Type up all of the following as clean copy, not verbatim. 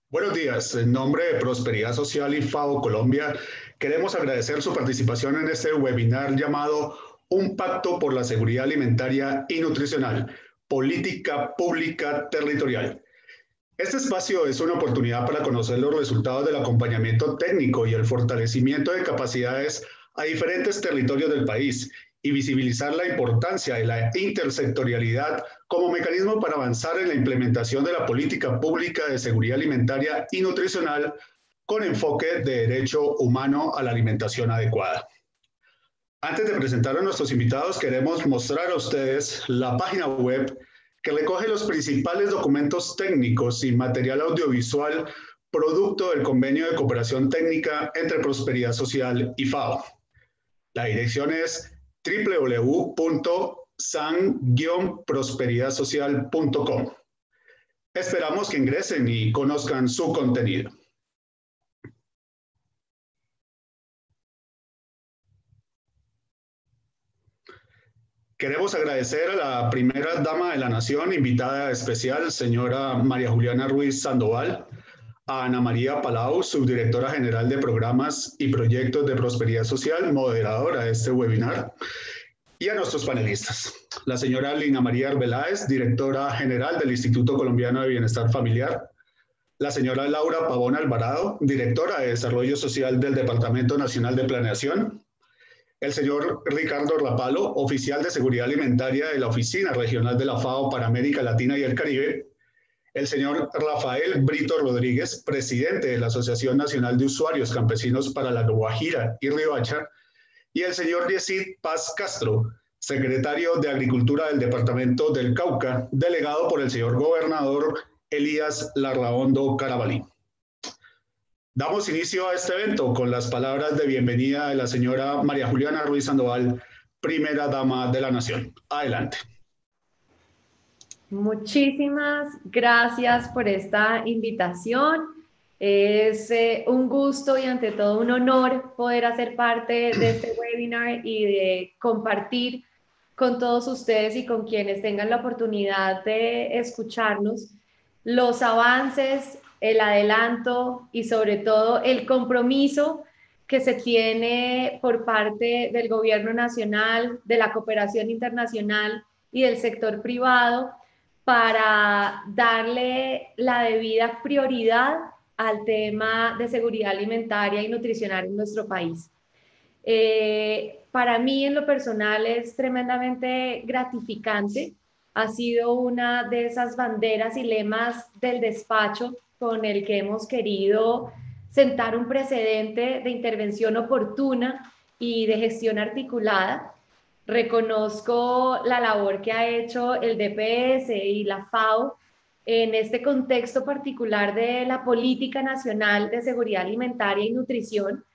Buenos días. En nombre de Prosperidad Social y FAO Colombia, queremos agradecer su participación en este webinar llamado Un pacto por la seguridad alimentaria y nutricional, política pública territorial. Este espacio es una oportunidad para conocer los resultados del acompañamiento técnico y el fortalecimiento de capacidades a diferentes territorios del país y visibilizar la importancia de la intersectorialidad como mecanismo para avanzar en la implementación de la política pública de seguridad alimentaria y nutricional con enfoque de derecho humano a la alimentación adecuada. Antes de presentar a nuestros invitados, queremos mostrar a ustedes la página web que recoge los principales documentos técnicos y material audiovisual producto del convenio de cooperación técnica entre Prosperidad Social y FAO. La dirección es www.san-prosperidadsocial.com. Esperamos que ingresen y conozcan su contenido. Queremos agradecer a la primera dama de la Nación, invitada especial, señora María Juliana Ruiz Sandoval, a Ana María Palau, subdirectora general de Programas y Proyectos de Prosperidad Social, moderadora de este webinar, y a nuestros panelistas. La señora Lina María Arbeláez, directora general del Instituto Colombiano de Bienestar Familiar, la señora Laura Pavón Alvarado, directora de Desarrollo Social del Departamento Nacional de Planeación, el señor Ricardo Rapalo, oficial de Seguridad Alimentaria de la Oficina Regional de la FAO para América Latina y el Caribe, el señor Rafael Brito Rodríguez, presidente de la Asociación Nacional de Usuarios Campesinos para la Guajira y Riohacha, y el señor Yesid Paz Castro, secretario de Agricultura del Departamento del Cauca, delegado por el señor gobernador Elías Larraondo Carabalí. Damos inicio a este evento con las palabras de bienvenida de la señora María Juliana Ruiz Sandoval, primera dama de la Nación. Adelante. Muchísimas gracias por esta invitación. Es un gusto y ante todo un honor poder hacer parte de este webinar y de compartir con todos ustedes y con quienes tengan la oportunidad de escucharnos los avances, el adelanto y sobre todo el compromiso que se tiene por parte del gobierno nacional, de la cooperación internacional y del sector privado para darle la debida prioridad al tema de seguridad alimentaria y nutricional en nuestro país. Para mí en lo personal es tremendamente gratificante. Ha sido una de esas banderas y lemas del despacho con el que hemos querido sentar un precedente de intervención oportuna y de gestión articulada. Reconozco la labor que ha hecho el DPS y la FAO en este contexto particular de la Política Nacional de Seguridad Alimentaria y Nutrición,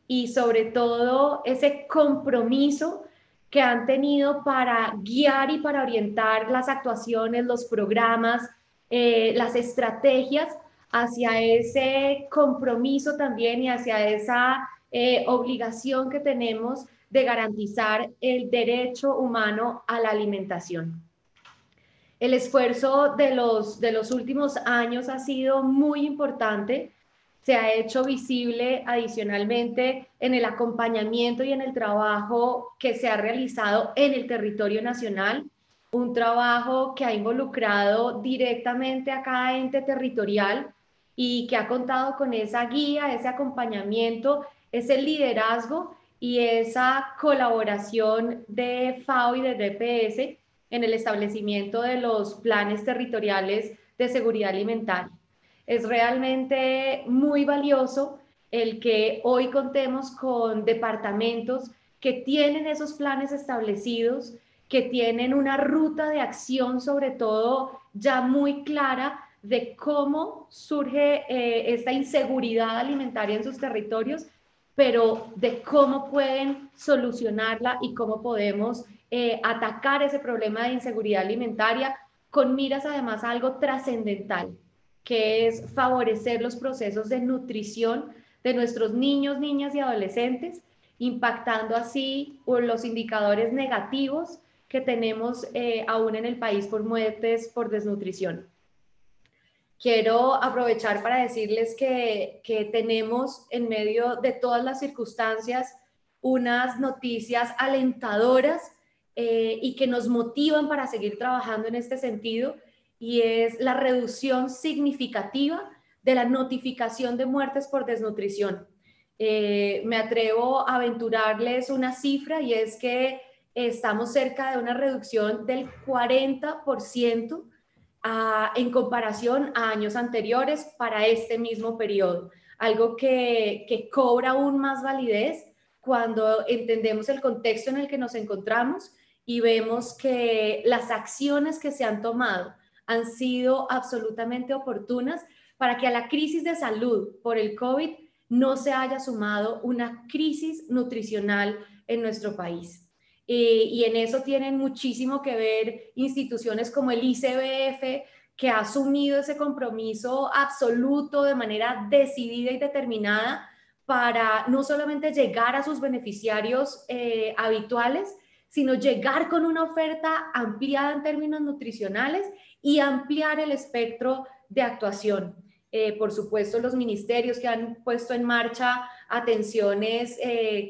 y sobre todo ese compromiso que han tenido para guiar y para orientar las actuaciones, los programas, las estrategias hacia ese compromiso también y hacia esa obligación que tenemos de garantizar el derecho humano a la alimentación. El esfuerzo de los últimos años ha sido muy importante. Se ha hecho visible adicionalmente en el acompañamiento y en el trabajo que se ha realizado en el territorio nacional, un trabajo que ha involucrado directamente a cada ente territorial y que ha contado con esa guía, ese acompañamiento, ese liderazgo y esa colaboración de FAO y de DPS en el establecimiento de los planes territoriales de seguridad alimentaria. Es realmente muy valioso el que hoy contemos con departamentos que tienen esos planes establecidos, que tienen una ruta de acción, sobre todo ya muy clara de cómo surge esta inseguridad alimentaria en sus territorios, pero de cómo pueden solucionarla y cómo podemos atacar ese problema de inseguridad alimentaria con miras además a algo trascendental, que es favorecer los procesos de nutrición de nuestros niños, niñas y adolescentes, impactando así los indicadores negativos que tenemos aún en el país por muertes por desnutrición. quiero aprovechar para decirles que tenemos en medio de todas las circunstancias unas noticias alentadoras y que nos motivan para seguir trabajando en este sentido, y es la reducción significativa de la notificación de muertes por desnutrición. Me atrevo a aventurarles una cifra, y es que estamos cerca de una reducción del 40% en comparación a años anteriores para este mismo periodo, algo que cobra aún más validez cuando entendemos el contexto en el que nos encontramos y vemos que las acciones que se han tomado han sido absolutamente oportunas para que a la crisis de salud por el COVID no se haya sumado una crisis nutricional en nuestro país. Y en eso tienen muchísimo que ver instituciones como el ICBF, que ha asumido ese compromiso absoluto de manera decidida y determinada para no solamente llegar a sus beneficiarios habituales, sino llegar con una oferta ampliada en términos nutricionales y ampliar el espectro de actuación. Por supuesto, los ministerios que han puesto en marcha atenciones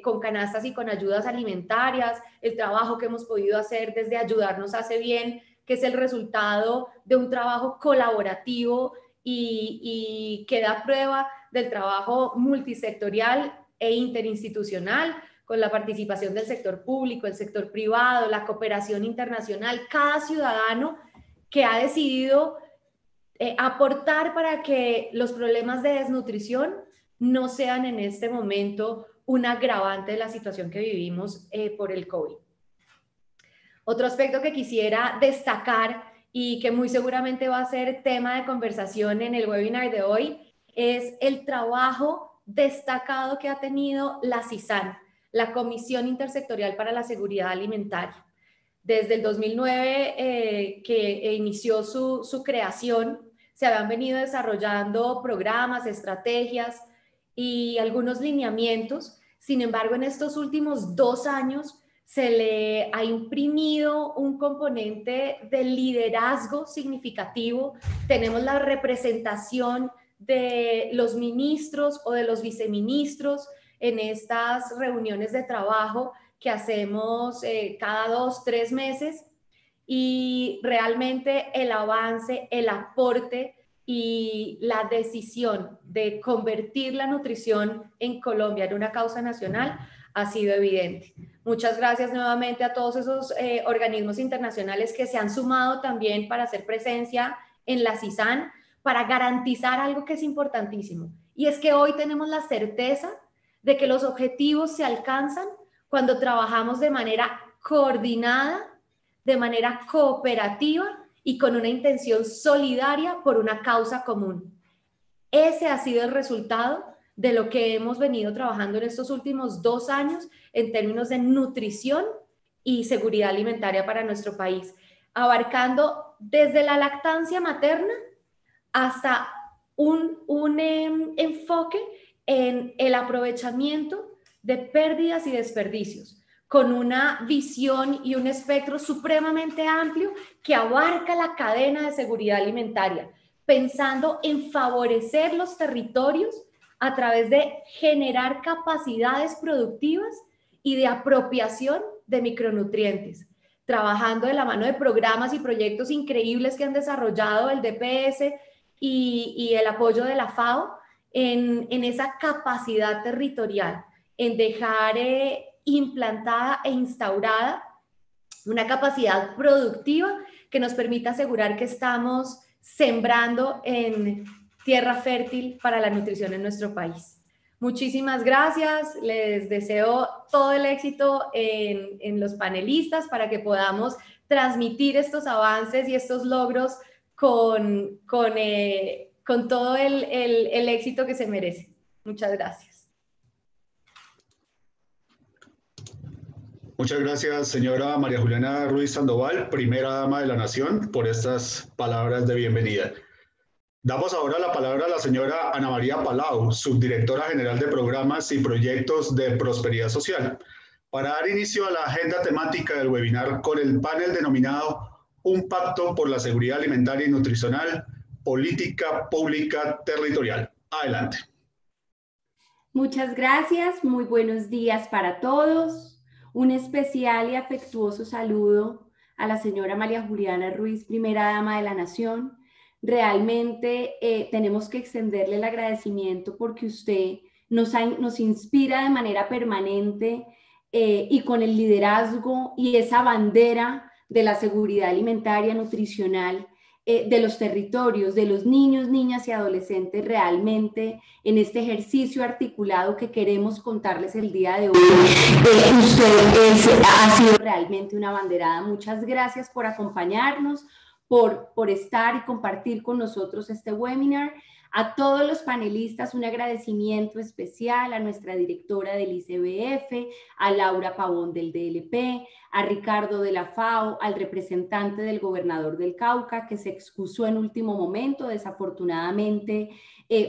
con canastas y con ayudas alimentarias, el trabajo que hemos podido hacer desde Ayudarnos Hace Bien, que es el resultado de un trabajo colaborativo y que da prueba del trabajo multisectorial e interinstitucional, con la participación del sector público, el sector privado, la cooperación internacional, cada ciudadano que ha decidido aportar para que los problemas de desnutrición no sean en este momento un agravante de la situación que vivimos por el COVID. Otro aspecto que quisiera destacar y que muy seguramente va a ser tema de conversación en el webinar de hoy es el trabajo destacado que ha tenido la CISAN, la Comisión Intersectorial para la Seguridad Alimentaria. Desde el 2009 que inició su creación, se habían venido desarrollando programas, estrategias y algunos lineamientos. Sin embargo, en estos últimos 2 años se le ha imprimido un componente de liderazgo significativo. Tenemos la representación de los ministros o de los viceministros en estas reuniones de trabajo que hacemos cada 2, 3 meses, y realmente el avance, el aporte y la decisión de convertir la nutrición en Colombia en una causa nacional ha sido evidente. Muchas gracias nuevamente a todos esos organismos internacionales que se han sumado también para hacer presencia en la CISAN, para garantizar algo que es importantísimo, y es que hoy tenemos la certeza de que los objetivos se alcanzan cuando trabajamos de manera coordinada, de manera cooperativa y con una intención solidaria por una causa común. Ese ha sido el resultado de lo que hemos venido trabajando en estos últimos 2 años en términos de nutrición y seguridad alimentaria para nuestro país, abarcando desde la lactancia materna hasta un enfoque en el aprovechamiento de pérdidas y desperdicios, con una visión y un espectro supremamente amplio que abarca la cadena de seguridad alimentaria, pensando en favorecer los territorios a través de generar capacidades productivas y de apropiación de micronutrientes, trabajando de la mano de programas y proyectos increíbles que han desarrollado el DPS y el apoyo de la FAO en esa capacidad territorial, en dejar implantada e instaurada una capacidad productiva que nos permita asegurar que estamos sembrando en tierra fértil para la nutrición en nuestro país. Muchísimas gracias, les deseo todo el éxito en los panelistas para que podamos transmitir estos avances y estos logros con todo el éxito que se merece. Muchas gracias. Muchas gracias, señora María Juliana Ruiz Sandoval, primera dama de la Nación, por estas palabras de bienvenida. Damos ahora la palabra a la señora Ana María Palau, subdirectora general de Programas y Proyectos de Prosperidad Social, para dar inicio a la agenda temática del webinar con el panel denominado Un pacto por la seguridad alimentaria y nutricional, política pública territorial. Adelante. Muchas gracias, muy buenos días para todos. Un especial y afectuoso saludo a la señora María Juliana Ruiz, primera dama de la Nación. Realmente tenemos que extenderle el agradecimiento porque usted nos inspira de manera permanente y con el liderazgo y esa bandera de la seguridad alimentaria, nutricional, de los territorios, de los niños, niñas y adolescentes realmente en este ejercicio articulado que queremos contarles el día de hoy. Usted ha sido realmente una abanderada. Muchas gracias por acompañarnos, por estar y compartir con nosotros este webinar. A todos los panelistas un agradecimiento especial, a nuestra directora del ICBF, a Laura Pavón del DLP, a Ricardo de la FAO, al representante del gobernador del Cauca, que se excusó en último momento, desafortunadamente,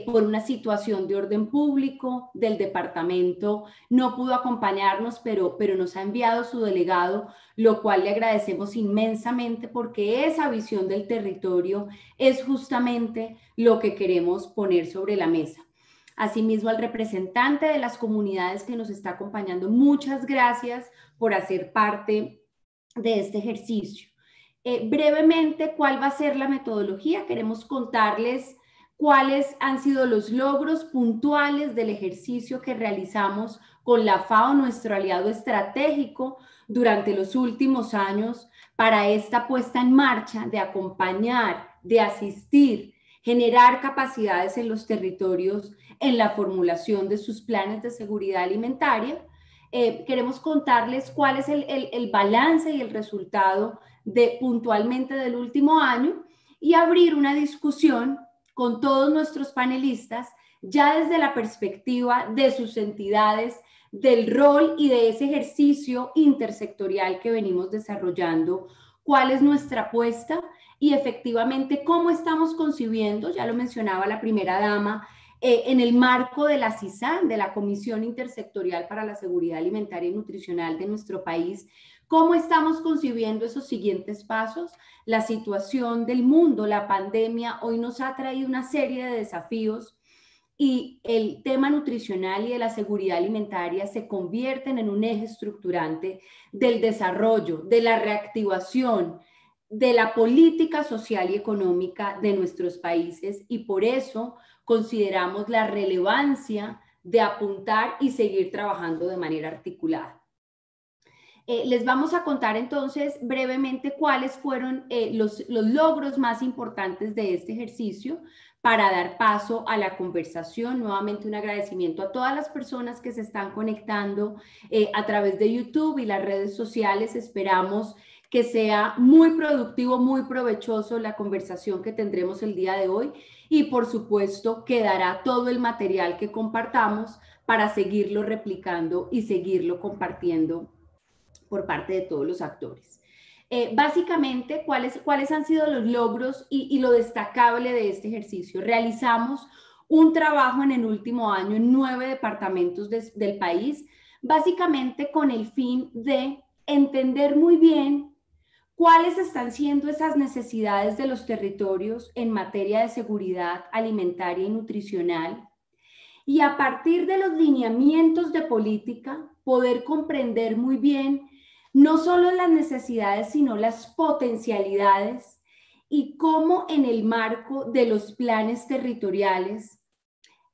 por una situación de orden público del departamento. No pudo acompañarnos, pero nos ha enviado su delegado, lo cual le agradecemos inmensamente porque esa visión del territorio es justamente lo que queremos poner sobre la mesa. Asimismo, al representante de las comunidades que nos está acompañando, muchas gracias por hacer parte de este ejercicio. Brevemente, ¿cuál va a ser la metodología? Queremos contarles cuáles han sido los logros puntuales del ejercicio que realizamos con la FAO, nuestro aliado estratégico, durante los últimos años para esta puesta en marcha de acompañar, de asistir, generar capacidades en los territorios en la formulación de sus planes de seguridad alimentaria. Queremos contarles cuál es el balance y el resultado puntualmente del último año y abrir una discusión con todos nuestros panelistas ya desde la perspectiva de sus entidades, del rol y de ese ejercicio intersectorial que venimos desarrollando, cuál es nuestra apuesta y efectivamente cómo estamos concibiendo, ya lo mencionaba la primera dama, en el marco de la CISAN, de la Comisión Intersectorial para la Seguridad Alimentaria y Nutricional de nuestro país, cómo estamos concibiendo esos siguientes pasos. La situación del mundo, la pandemia, hoy nos ha traído una serie de desafíos y el tema nutricional y de la seguridad alimentaria se convierten en un eje estructurante del desarrollo, de la reactivación, de la política social y económica de nuestros países y por eso consideramos la relevancia de apuntar y seguir trabajando de manera articulada. Les vamos a contar entonces brevemente cuáles fueron los logros más importantes de este ejercicio para dar paso a la conversación. Nuevamente un agradecimiento a todas las personas que se están conectando a través de YouTube y las redes sociales. Esperamos que sea muy productivo, muy provechoso la conversación que tendremos el día de hoy y por supuesto quedará todo el material que compartamos para seguirlo replicando y seguirlo compartiendo por parte de todos los actores. Básicamente, ¿cuáles han sido los logros y lo destacable de este ejercicio? Realizamos un trabajo en el último año en 9 departamentos del país, básicamente con el fin de entender muy bien cuáles están siendo esas necesidades de los territorios en materia de seguridad alimentaria y nutricional, y a partir de los lineamientos de política poder comprender muy bien no solo las necesidades, sino las potencialidades y cómo en el marco de los planes territoriales,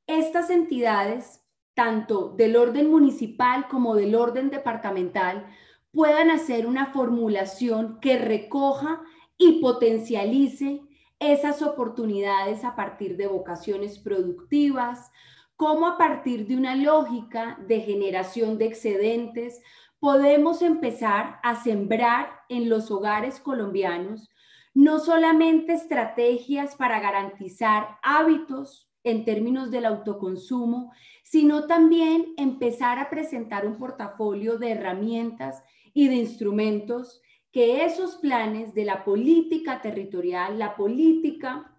estas entidades, tanto del orden municipal como del orden departamental, puedan hacer una formulación que recoja y potencialice esas oportunidades a partir de vocaciones productivas, cómo a partir de una lógica de generación de excedentes podemos empezar a sembrar en los hogares colombianos no solamente estrategias para garantizar hábitos en términos del autoconsumo, sino también empezar a presentar un portafolio de herramientas y de instrumentos que esos planes de la política territorial, la política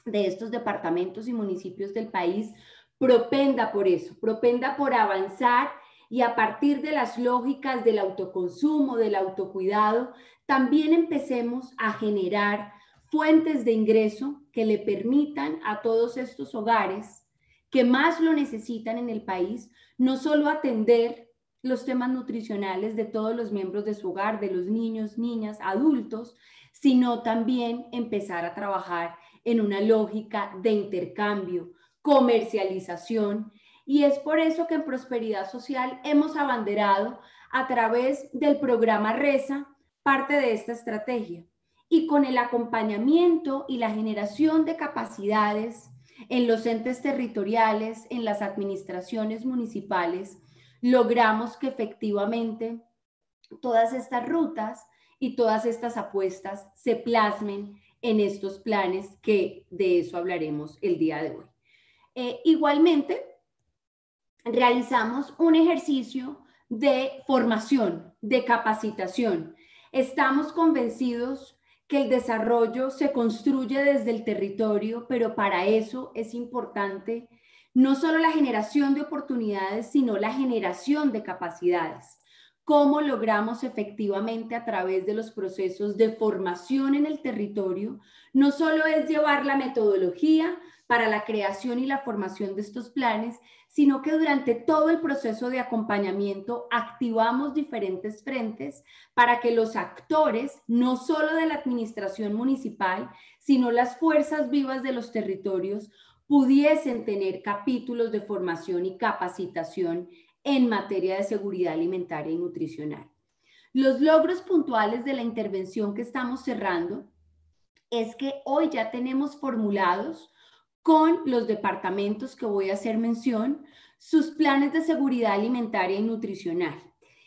de estos departamentos y municipios del país, propenda por eso, propenda por avanzar y a partir de las lógicas del autoconsumo, del autocuidado, también empecemos a generar fuentes de ingreso que le permitan a todos estos hogares que más lo necesitan en el país, no solo atender los temas nutricionales de todos los miembros de su hogar, de los niños, niñas, adultos, sino también empezar a trabajar en una lógica de intercambio, comercialización, y es por eso que en Prosperidad Social hemos abanderado a través del programa RESA parte de esta estrategia, y con el acompañamiento y la generación de capacidades en los entes territoriales, en las administraciones municipales, logramos que efectivamente todas estas rutas y todas estas apuestas se plasmen en estos planes, que de eso hablaremos el día de hoy. Igualmente, realizamos un ejercicio de formación, de capacitación. Estamos convencidos que el desarrollo se construye desde el territorio, pero para eso es importante no solo la generación de oportunidades, sino la generación de capacidades. ¿Cómo logramos efectivamente a través de los procesos de formación en el territorio? No solo es llevar la metodología para la creación y la formación de estos planes, sino que durante todo el proceso de acompañamiento activamos diferentes frentes para que los actores, no solo de la administración municipal, sino las fuerzas vivas de los territorios, pudiesen tener capítulos de formación y capacitación en materia de seguridad alimentaria y nutricional. Los logros puntuales de la intervención que estamos cerrando es que hoy ya tenemos formulados con los departamentos que voy a hacer mención sus planes de seguridad alimentaria y nutricional.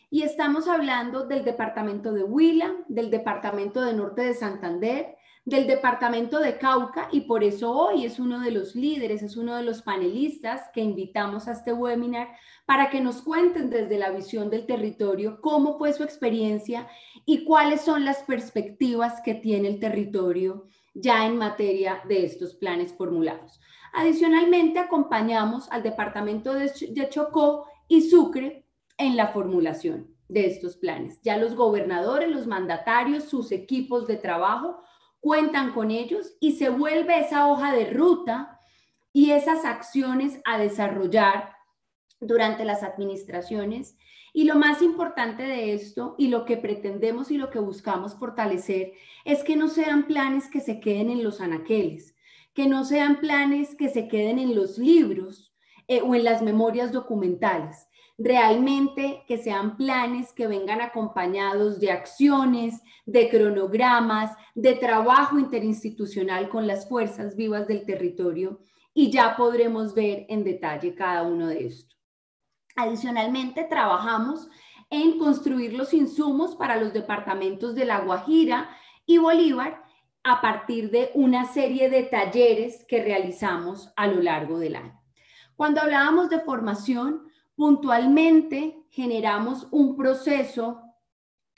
Y estamos hablando del departamento de Huila, del departamento de Norte de Santander, del departamento de Cauca, y por eso hoy es uno de los líderes, es uno de los panelistas que invitamos a este webinar para que nos cuenten desde la visión del territorio cómo fue su experiencia y cuáles son las perspectivas que tiene el territorio ya en materia de estos planes formulados. Adicionalmente, acompañamos al departamento de Chocó y Sucre en la formulación de estos planes. Ya los gobernadores, los mandatarios, sus equipos de trabajo cuentan con ellos y se vuelve esa hoja de ruta y esas acciones a desarrollar durante las administraciones. Y lo más importante de esto, y lo que pretendemos y lo que buscamos fortalecer, es que no sean planes que se queden en los anaqueles, que no sean planes que se queden en los libros o en las memorias documentales. Realmente que sean planes que vengan acompañados de acciones, de cronogramas, de trabajo interinstitucional con las fuerzas vivas del territorio, y ya podremos ver en detalle cada uno de estos. Adicionalmente, trabajamos en construir los insumos para los departamentos de La Guajira y Bolívar a partir de una serie de talleres que realizamos a lo largo del año. Cuando hablábamos de formación, puntualmente generamos un proceso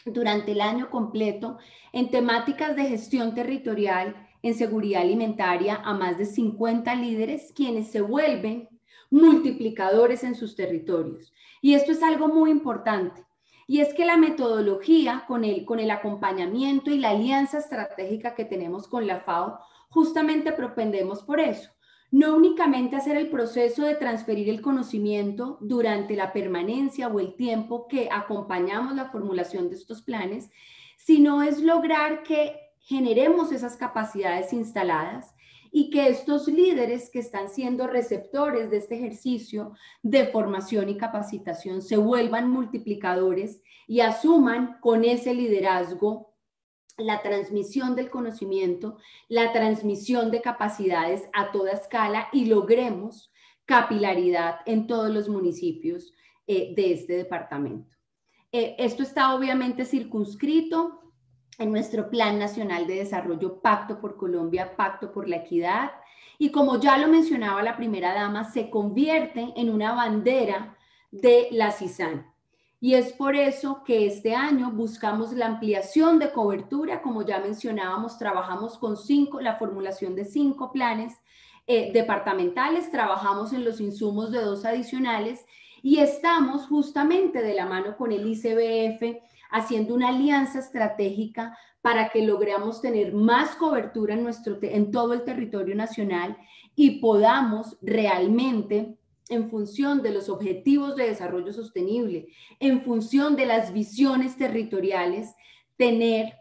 durante el año completo en temáticas de gestión territorial, en seguridad alimentaria, a más de 50 líderes, quienes se vuelven multiplicadores en sus territorios. Y esto es algo muy importante, y es que la metodología con el acompañamiento y la alianza estratégica que tenemos con la FAO, justamente propendemos por eso. No únicamente hacer el proceso de transferir el conocimiento durante la permanencia o el tiempo que acompañamos la formulación de estos planes, sino es lograr que generemos esas capacidades instaladas y que estos líderes que están siendo receptores de este ejercicio de formación y capacitación se vuelvan multiplicadores y asuman con ese liderazgo la transmisión del conocimiento, la transmisión de capacidades a toda escala y logremos capilaridad en todos los municipios de este departamento. Esto está obviamente circunscrito en nuestro Plan Nacional de Desarrollo, Pacto por Colombia, Pacto por la Equidad, y como ya lo mencionaba la primera dama, se convierte en una bandera de la CISAN. Y es por eso que este año buscamos la ampliación de cobertura. Como ya mencionábamos, trabajamos con la formulación de 5 planes departamentales, trabajamos en los insumos de 2 adicionales y estamos justamente de la mano con el ICBF haciendo una alianza estratégica para que logremos tener más cobertura en todo el territorio nacional y podamos realmente, en función de los objetivos de desarrollo sostenible, en función de las visiones territoriales, tener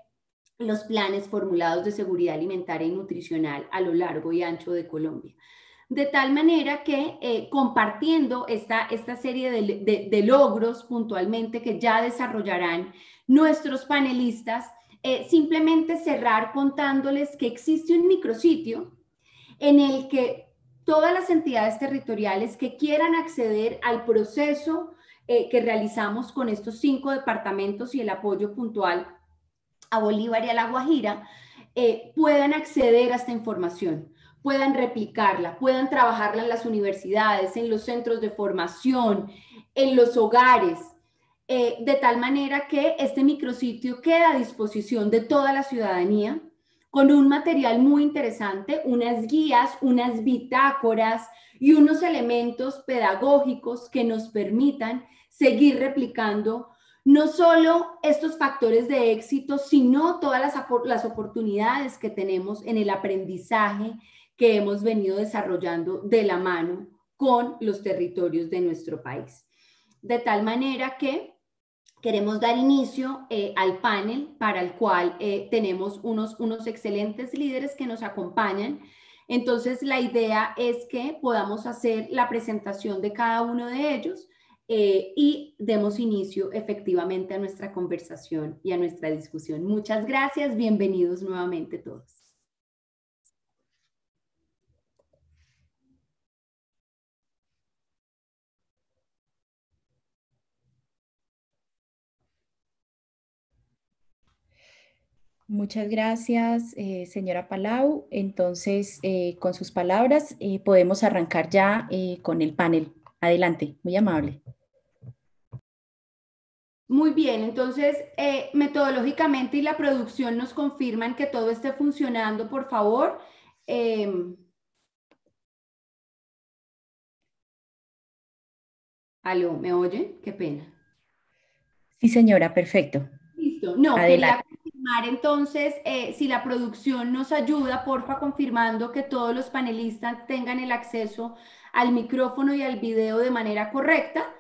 los planes formulados de seguridad alimentaria y nutricional a lo largo y ancho de Colombia. De tal manera que compartiendo esta serie de logros puntualmente que ya desarrollarán nuestros panelistas, simplemente cerrar contándoles que existe un micrositio en el que todas las entidades territoriales que quieran acceder al proceso que realizamos con estos 5 departamentos y el apoyo puntual a Bolívar y a La Guajira, puedan acceder a esta información, puedan replicarla, puedan trabajarla en las universidades, en los centros de formación, en los hogares, de tal manera que este micrositio queda a disposición de toda la ciudadanía con un material muy interesante, unas guías, unas bitácoras y unos elementos pedagógicos que nos permitan seguir replicando no solo estos factores de éxito, sino todas las oportunidades que tenemos en el aprendizaje que hemos venido desarrollando de la mano con los territorios de nuestro país. De tal manera que queremos dar inicio al panel para el cual tenemos unos excelentes líderes que nos acompañan. Entonces, la idea es que podamos hacer la presentación de cada uno de ellos y demos inicio efectivamente a nuestra conversación y a nuestra discusión. Muchas gracias, bienvenidos nuevamente todos. Muchas gracias, señora Palau. Entonces, con sus palabras, podemos arrancar ya con el panel. Adelante, muy amable. Muy bien, entonces, metodológicamente y la producción nos confirman que todo esté funcionando, por favor. Aló, ¿me oyen? Qué pena. Sí, señora, perfecto. Listo. No, adelante. quería confirmar entonces si la producción nos ayuda, porfa, confirmando que todos los panelistas tengan el acceso al micrófono y al video de manera correcta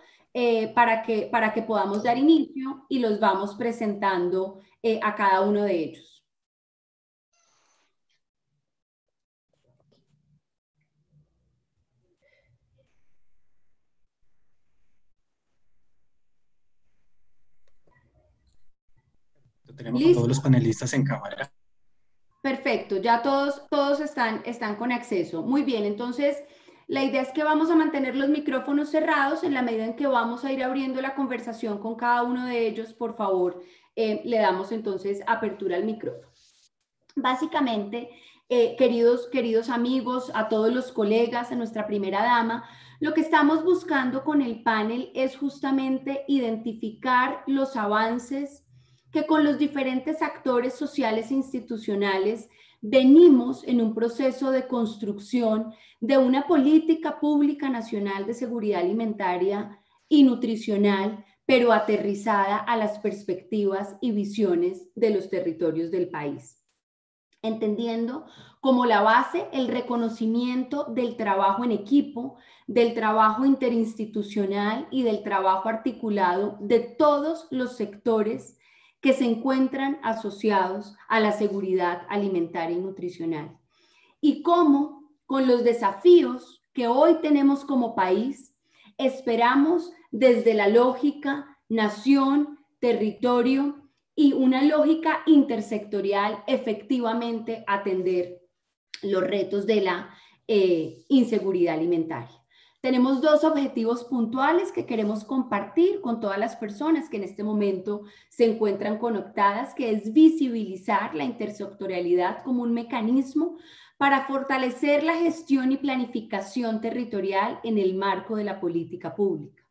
para que podamos dar inicio y los vamos presentando a cada uno de ellos. Tenemos a ¿Listo? todos los panelistas en cámara. Perfecto, ya todos están con acceso. Muy bien, entonces la idea es que vamos a mantener los micrófonos cerrados en la medida en que vamos a ir abriendo la conversación con cada uno de ellos. Por favor, le damos entonces apertura al micrófono. Básicamente, queridos amigos, a todos los colegas, a nuestra primera dama, lo que estamos buscando con el panel es justamente identificar los avances que con los diferentes actores sociales e institucionales venimos en un proceso de construcción de una política pública nacional de seguridad alimentaria y nutricional, pero aterrizada a las perspectivas y visiones de los territorios del país. Entendiendo como la base el reconocimiento del trabajo en equipo, del trabajo interinstitucional y del trabajo articulado de todos los sectores que se encuentran asociados a la seguridad alimentaria y nutricional. Y cómo, con los desafíos que hoy tenemos como país, esperamos desde la lógica nación, territorio y una lógica intersectorial efectivamente atender los retos de la inseguridad alimentaria. Tenemos dos objetivos puntuales que queremos compartir con todas las personas que en este momento se encuentran conectadas, que es visibilizar la intersectorialidad como un mecanismo para fortalecer la gestión y planificación territorial en el marco de la política pública.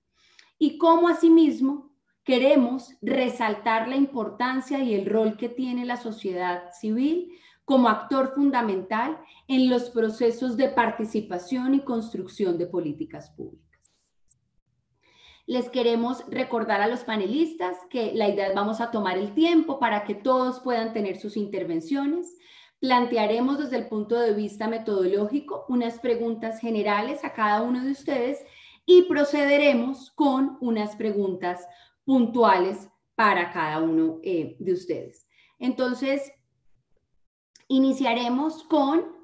Y cómo asimismo queremos resaltar la importancia y el rol que tiene la sociedad civil como actor fundamental en los procesos de participación y construcción de políticas públicas. les queremos recordar a los panelistas que la idea es vamos a tomar el tiempo para que todos puedan tener sus intervenciones. Plantearemos desde el punto de vista metodológico unas preguntas generales a cada uno de ustedes y procederemos con unas preguntas puntuales para cada uno de ustedes. Entonces, iniciaremos con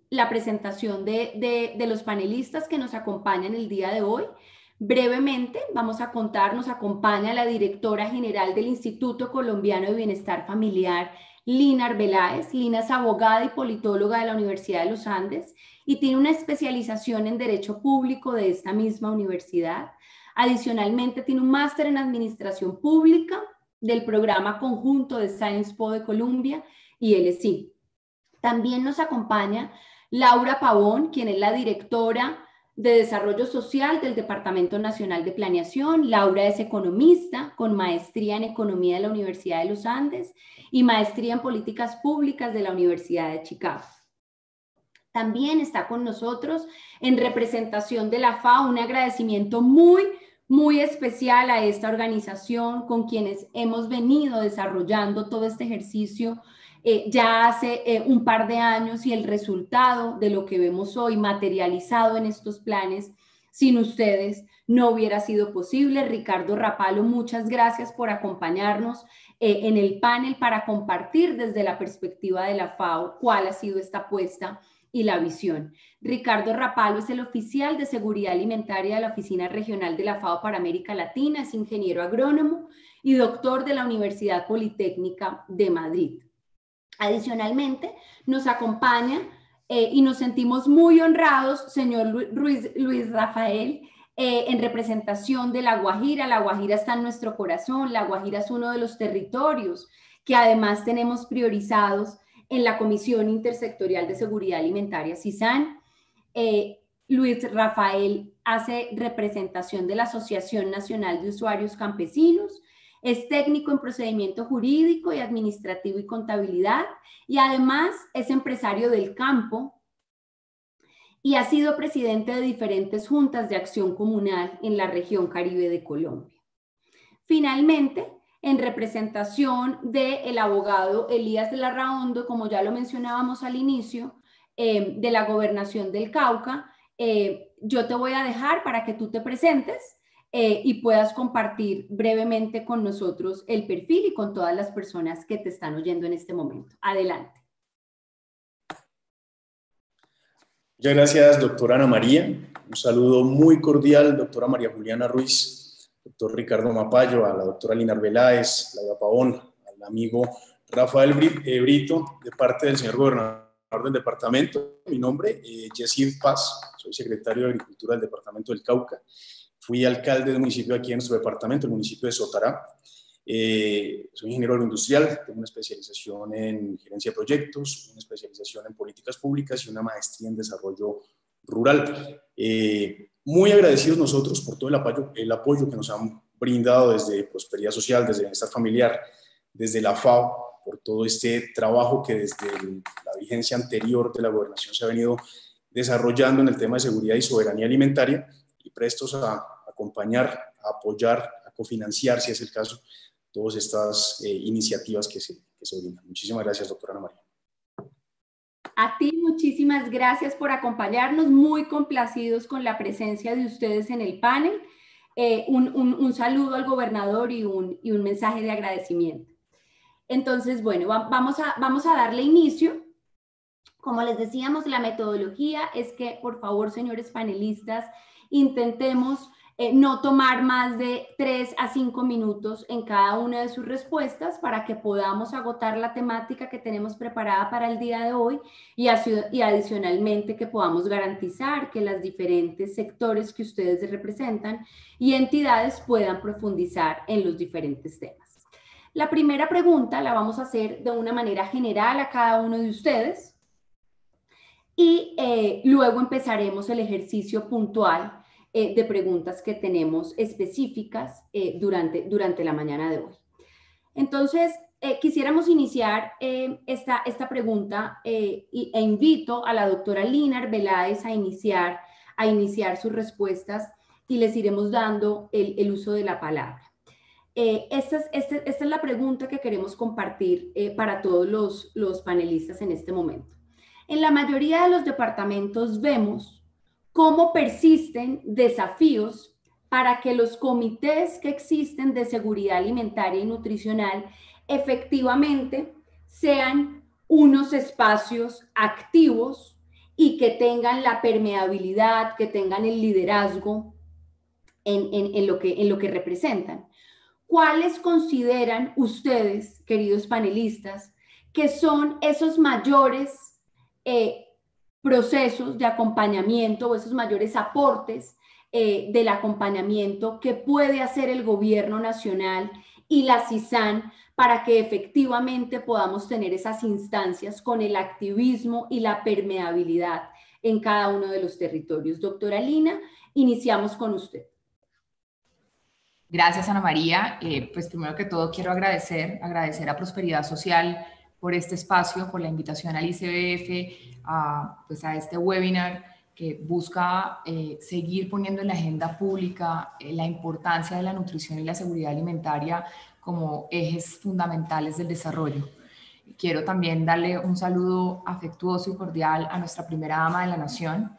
la presentación de los panelistas que nos acompañan el día de hoy. Brevemente vamos a contar, nos acompaña la directora general del Instituto Colombiano de Bienestar Familiar, Lina Arbeláez. Lina es abogada y politóloga de la Universidad de los Andes y tiene una especialización en Derecho Público de esta misma universidad. Adicionalmente tiene un máster en Administración Pública del programa conjunto de Sciences Po de Columbia y LSI. También nos acompaña Laura Pavón, quien es la directora de Desarrollo Social del Departamento Nacional de Planeación. Laura es economista con maestría en Economía de la Universidad de los Andes y maestría en Políticas Públicas de la Universidad de Chicago. También está con nosotros en representación de la FAO un agradecimiento muy especial a esta organización con quienes hemos venido desarrollando todo este ejercicio ya hace un par de años y el resultado de lo que vemos hoy materializado en estos planes, sin ustedes no hubiera sido posible. Ricardo Rapalo, muchas gracias por acompañarnos en el panel para compartir desde la perspectiva de la FAO cuál ha sido esta apuesta y la visión. Ricardo Rapalo es el oficial de Seguridad Alimentaria de la Oficina Regional de la FAO para América Latina, es ingeniero agrónomo y doctor de la Universidad Politécnica de Madrid. Adicionalmente, nos acompaña y nos sentimos muy honrados, señor Luis Rafael, en representación de La Guajira. La Guajira está en nuestro corazón. La Guajira es uno de los territorios que además tenemos priorizados en la Comisión Intersectorial de Seguridad Alimentaria, CISAN. Luis Rafael hace representación de la Asociación Nacional de Usuarios Campesinos. Es técnico en procedimiento jurídico y administrativo y contabilidad y además es empresario del campo y ha sido presidente de diferentes juntas de acción comunal en la región Caribe de Colombia. Finalmente, en representación del abogado Elías de Larraondo, como ya lo mencionábamos al inicio, de la Gobernación del Cauca, yo te voy a dejar para que tú te presentes y puedas compartir brevemente con nosotros el perfil y con todas las personas que te están oyendo en este momento. Adelante. Muchas gracias, doctora Ana María. Un saludo muy cordial, doctora María Juliana Ruiz, doctor Ricardo Mapayo, a la doctora Lina Arbeláez, Laura Pavón, al amigo Rafael Brito, de parte del señor gobernador del departamento. Mi nombre es Yesid Paz, soy secretario de Agricultura del departamento del Cauca. Fui alcalde del municipio aquí en nuestro departamento, el municipio de Sotará. Soy ingeniero agroindustrial, tengo una especialización en gerencia de proyectos, una especialización en políticas públicas y una maestría en desarrollo rural. Muy agradecidos nosotros por todo el apoyo que nos han brindado desde Prosperidad Social, desde Bienestar Familiar, desde la FAO, por todo este trabajo que desde la vigencia anterior de la gobernación se ha venido desarrollando en el tema de seguridad y soberanía alimentaria, y prestos a acompañar, a apoyar, a cofinanciar, si es el caso, todas estas iniciativas que se brindan. Muchísimas gracias, doctora Ana María. A ti muchísimas gracias por acompañarnos, muy complacidos con la presencia de ustedes en el panel. Un saludo al gobernador y un mensaje de agradecimiento. Entonces, bueno, vamos a darle inicio. Como les decíamos, la metodología es que, por favor, señores panelistas, intentemos no tomar más de 3 a 5 minutos en cada una de sus respuestas para que podamos agotar la temática que tenemos preparada para el día de hoy y adicionalmente que podamos garantizar que los diferentes sectores que ustedes representan y entidades puedan profundizar en los diferentes temas. La primera pregunta la vamos a hacer de una manera general a cada uno de ustedes y luego empezaremos el ejercicio puntual de preguntas que tenemos específicas durante la mañana de hoy. Entonces, quisiéramos iniciar esta pregunta e invito a la doctora Lina Arbeláez a iniciar sus respuestas y les iremos dando el uso de la palabra. Esta es la pregunta que queremos compartir para todos los panelistas en este momento. En la mayoría de los departamentos vemos cómo persisten desafíos para que los comités que existen de seguridad alimentaria y nutricional efectivamente sean unos espacios activos y que tengan la permeabilidad, que tengan el liderazgo en lo que representan. ¿Cuáles consideran ustedes, queridos panelistas, que son esos mayores procesos de acompañamiento o esos mayores aportes del acompañamiento que puede hacer el gobierno nacional y la CISAN para que efectivamente podamos tener esas instancias con el activismo y la permeabilidad en cada uno de los territorios? Doctora Lina, iniciamos con usted. Gracias, Ana María. Pues primero que todo quiero agradecer a Prosperidad Social por este espacio, por la invitación al ICBF, pues a este webinar que busca seguir poniendo en la agenda pública la importancia de la nutrición y la seguridad alimentaria como ejes fundamentales del desarrollo. Quiero también darle un saludo afectuoso y cordial a nuestra primera dama de la nación.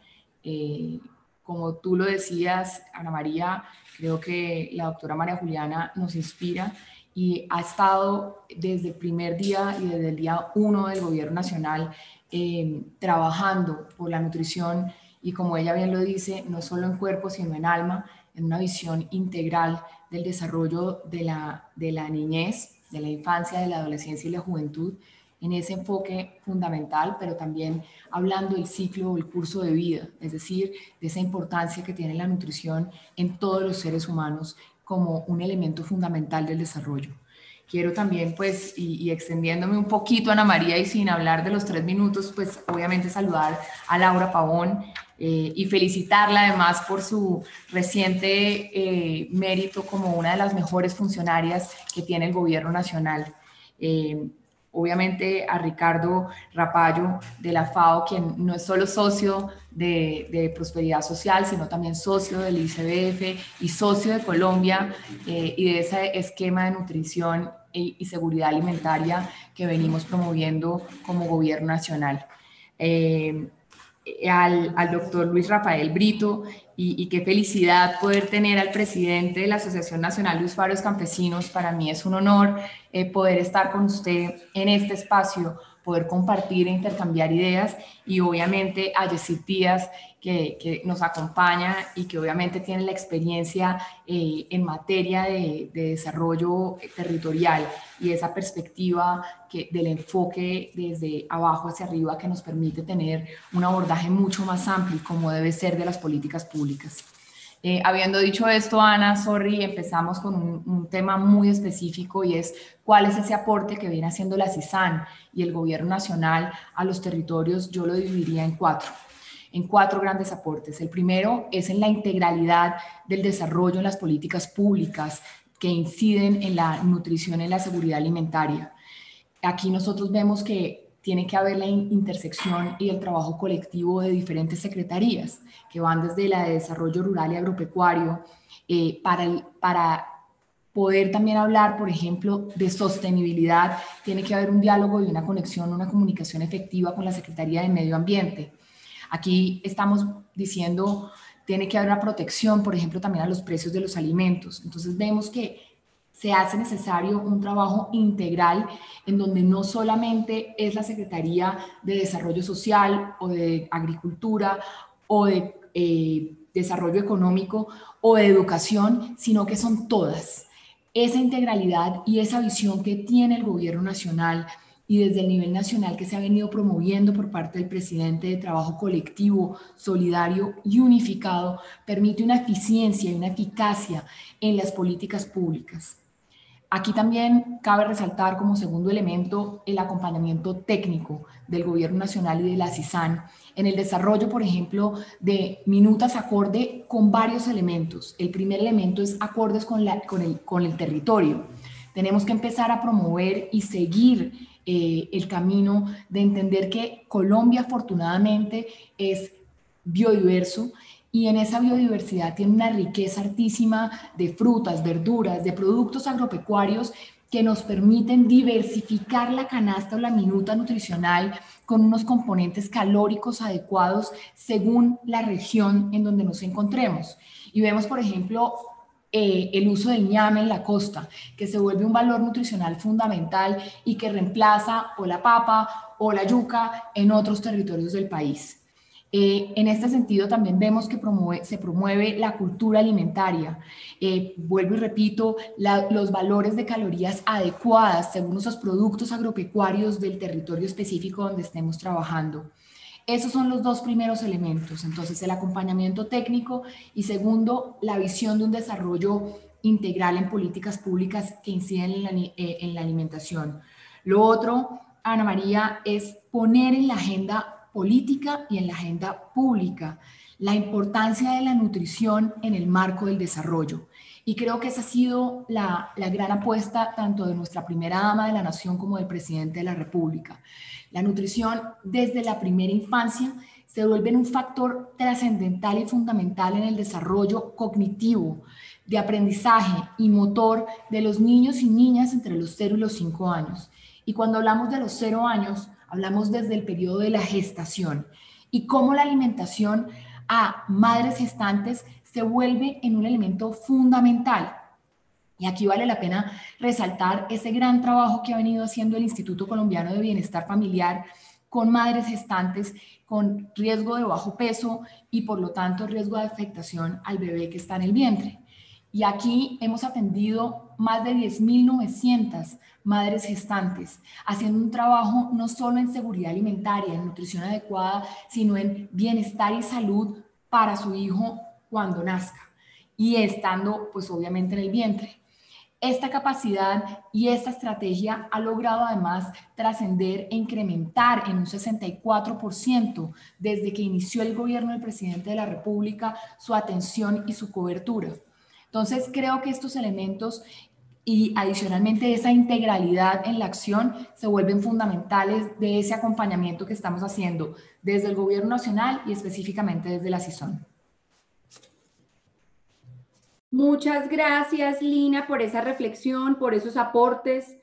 Como tú lo decías, Ana María, creo que la doctora María Juliana nos inspira y ha estado desde el primer día y desde el día 1 del gobierno nacional trabajando por la nutrición y, como ella bien lo dice, no solo en cuerpo sino en alma, en una visión integral del desarrollo de la niñez, de la infancia, de la adolescencia y la juventud, en ese enfoque fundamental, pero también hablando del ciclo o el curso de vida, es decir, de esa importancia que tiene la nutrición en todos los seres humanos como un elemento fundamental del desarrollo. Quiero también, pues, y extendiéndome un poquito, Ana María, y sin hablar de los 3 minutos, pues, obviamente saludar a Laura Pavón y felicitarla además por su reciente mérito como una de las mejores funcionarias que tiene el gobierno nacional. Obviamente a Ricardo Rapallo de la FAO, quien no es solo socio de Prosperidad Social, sino también socio del ICBF y socio de Colombia y de ese esquema de nutrición y seguridad alimentaria que venimos promoviendo como gobierno nacional. Al doctor Luis Rafael Brito, y qué felicidad poder tener al presidente de la Asociación Nacional de Usuarios Campesinos. Para mí es un honor poder estar con usted en este espacio, poder compartir e intercambiar ideas, y obviamente a Yesid Díaz, que nos acompaña y que obviamente tiene la experiencia en materia de desarrollo territorial y esa perspectiva del enfoque desde abajo hacia arriba que nos permite tener un abordaje mucho más amplio como debe ser de las políticas públicas. Habiendo dicho esto, Ana, empezamos con un tema muy específico, y es cuál es ese aporte que viene haciendo la CISAN y el gobierno nacional a los territorios. Yo lo dividiría en cuatro grandes aportes. El primero es en la integralidad del desarrollo en las políticas públicas que inciden en la nutrición y en la seguridad alimentaria. Aquí nosotros vemos que tiene que haber la intersección y el trabajo colectivo de diferentes secretarías que van desde la de Desarrollo Rural y Agropecuario para poder también hablar, por ejemplo, de sostenibilidad. Tiene que haber un diálogo y una conexión, una comunicación efectiva con la Secretaría de Medio Ambiente. Aquí estamos diciendo, tiene que haber una protección, por ejemplo, también a los precios de los alimentos. Entonces vemos que se hace necesario un trabajo integral en donde no solamente es la Secretaría de Desarrollo Social o de Agricultura o de Desarrollo Económico o de Educación, sino que son todas. Esa integralidad y esa visión que tiene el gobierno nacional y desde el nivel nacional que se ha venido promoviendo por parte del presidente de trabajo colectivo, solidario y unificado, permite una eficiencia y una eficacia en las políticas públicas. Aquí también cabe resaltar como segundo elemento el acompañamiento técnico del gobierno nacional y de la CISAN en el desarrollo, por ejemplo, de minutas acorde con varios elementos. El primer elemento es acordes con el territorio. Tenemos que empezar a promover y seguir el camino de entender que Colombia afortunadamente es biodiverso y en esa biodiversidad tiene una riqueza altísima de frutas, verduras, de productos agropecuarios que nos permiten diversificar la canasta o la minuta nutricional con unos componentes calóricos adecuados según la región en donde nos encontremos. Y vemos, por ejemplo, el uso del ñame en la costa, que se vuelve un valor nutricional fundamental y que reemplaza o la papa o la yuca en otros territorios del país. En este sentido también vemos que se promueve la cultura alimentaria. Vuelvo y repito, los valores de calorías adecuadas según esos productos agropecuarios del territorio específico donde estemos trabajando. Esos son los dos primeros elementos. Entonces, el acompañamiento técnico y segundo, la visión de un desarrollo integral en políticas públicas que inciden en la alimentación. Lo otro, Ana María, es poner en la agenda política y en la agenda pública la importancia de la nutrición en el marco del desarrollo. Y creo que esa ha sido la gran apuesta tanto de nuestra primera dama de la nación como del presidente de la República. La nutrición desde la primera infancia se vuelve un factor trascendental y fundamental en el desarrollo cognitivo, de aprendizaje y motor de los niños y niñas entre los 0 y los 5 años. Y cuando hablamos de los 0 años, hablamos desde el periodo de la gestación y cómo la alimentación a madres gestantes se vuelve en un elemento fundamental. Y aquí vale la pena resaltar ese gran trabajo que ha venido haciendo el Instituto Colombiano de Bienestar Familiar con madres gestantes con riesgo de bajo peso y por lo tanto riesgo de afectación al bebé que está en el vientre. Y aquí hemos atendido más de 10.900 madres gestantes, haciendo un trabajo no solo en seguridad alimentaria, en nutrición adecuada, sino en bienestar y salud para su hijo cuando nazca y estando pues obviamente en el vientre. Esta capacidad y esta estrategia ha logrado además trascender e incrementar en un 64% desde que inició el gobierno del presidente de la República su atención y su cobertura. Entonces creo que estos elementos y adicionalmente esa integralidad en la acción se vuelven fundamentales de ese acompañamiento que estamos haciendo desde el gobierno nacional y específicamente desde la CISON. Muchas gracias, Lina, por esa reflexión, por esos aportes.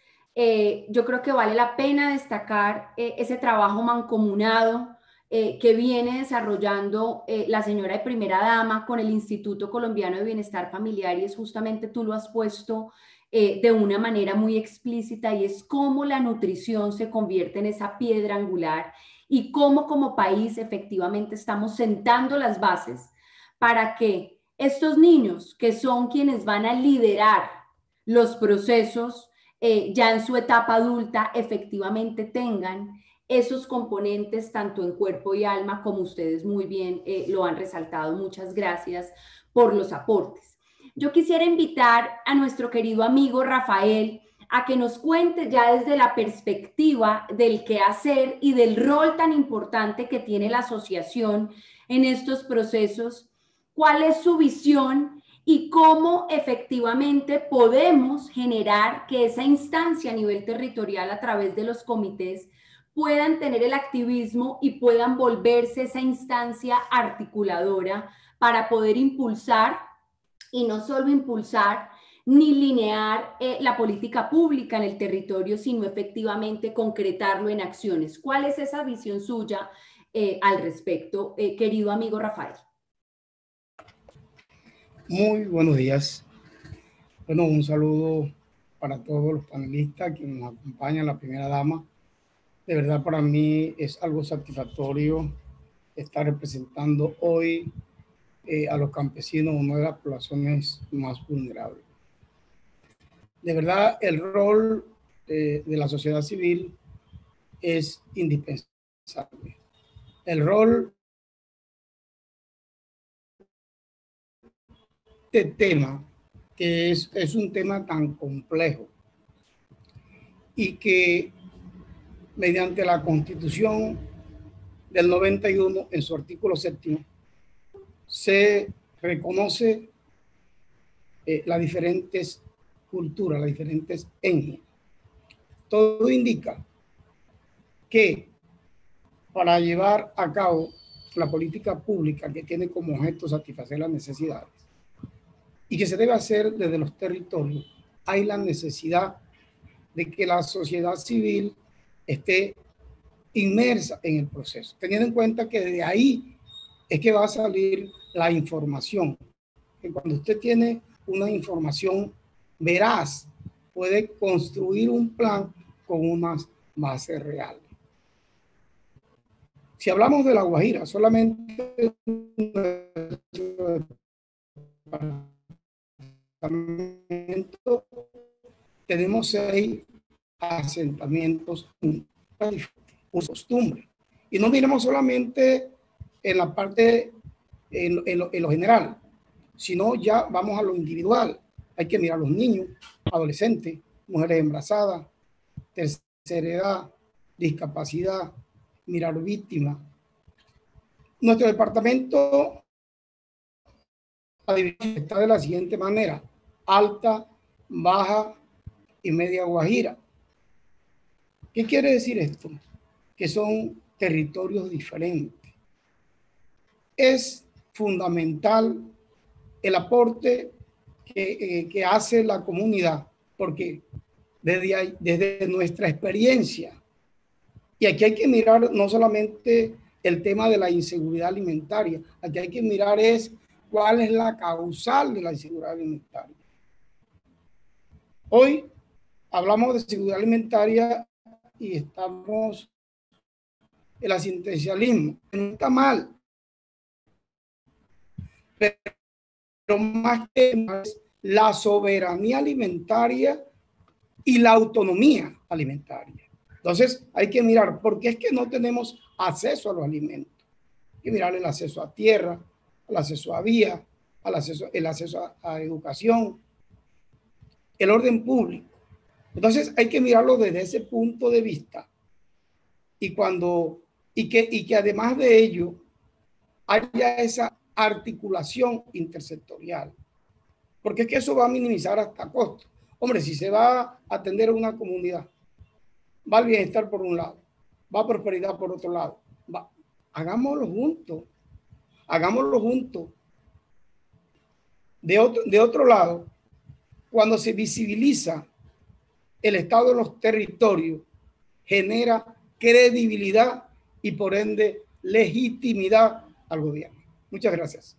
Yo creo que vale la pena destacar ese trabajo mancomunado que viene desarrollando la señora de primera dama con el Instituto Colombiano de Bienestar Familiar, y es justamente, tú lo has puesto de una manera muy explícita, y es cómo la nutrición se convierte en esa piedra angular y cómo como país efectivamente estamos sentando las bases para que estos niños, que son quienes van a liderar los procesos ya en su etapa adulta, efectivamente tengan esos componentes tanto en cuerpo y alma, como ustedes muy bien lo han resaltado. Muchas gracias por los aportes. Yo quisiera invitar a nuestro querido amigo Rafael a que nos cuente ya desde la perspectiva del quehacer y del rol tan importante que tiene la asociación en estos procesos, cuál es su visión y cómo efectivamente podemos generar que esa instancia a nivel territorial a través de los comités puedan tener el activismo y puedan volverse esa instancia articuladora para poder impulsar, y no solo impulsar ni linear la política pública en el territorio, sino efectivamente concretarlo en acciones. ¿Cuál es esa visión suya al respecto, querido amigo Rafael? Muy buenos días. Bueno, un saludo para todos los panelistas que nos acompañan, la primera dama. De verdad, para mí es algo satisfactorio estar representando hoy a los campesinos, una de las poblaciones más vulnerables. De verdad, el rol de la sociedad civil es indispensable. El rol de tema, que es un tema tan complejo y que mediante la Constitución del 91, en su artículo 7, se reconoce las diferentes culturas, las diferentes etnias. Todo indica que para llevar a cabo la política pública que tiene como objeto satisfacer las necesidades y que se debe hacer desde los territorios, hay la necesidad de que la sociedad civil esté inmersa en el proceso, teniendo en cuenta que de ahí es que va a salir la información. Que cuando usted tiene una información veraz, puede construir un plan con unas bases reales. Si hablamos de La Guajira, solamente tenemos 6 asentamientos, una costumbre. Y no miremos solamente en la parte, en lo general, sino ya vamos a lo individual. Hay que mirar a los niños, adolescentes, mujeres embarazadas, tercera edad, discapacidad, mirar víctimas. Nuestro departamento está de la siguiente manera: Alta, Baja y Media Guajira. ¿Qué quiere decir esto? Que son territorios diferentes. Es fundamental el aporte que hace la comunidad, porque desde nuestra experiencia, y aquí hay que mirar no solamente el tema de la inseguridad alimentaria, aquí hay que mirar es cuál es la causal de la inseguridad alimentaria. Hoy hablamos de seguridad alimentaria y estamos el asistencialismo. No está mal, pero más que más la soberanía alimentaria y la autonomía alimentaria. Entonces hay que mirar por qué es que no tenemos acceso a los alimentos. Hay que mirar el acceso a tierra, el acceso a vía, el acceso a educación, el orden público. Entonces hay que mirarlo desde ese punto de vista y que además de ello haya esa articulación intersectorial, porque es que eso va a minimizar hasta costos. Hombre, si se va a atender a una comunidad, va el bienestar por un lado, va a prosperidad por otro lado, hagámoslo juntos, hagámoslo juntos. De otro lado, cuando se visibiliza el estado de los territorios, genera credibilidad y por ende legitimidad al gobierno. Muchas gracias.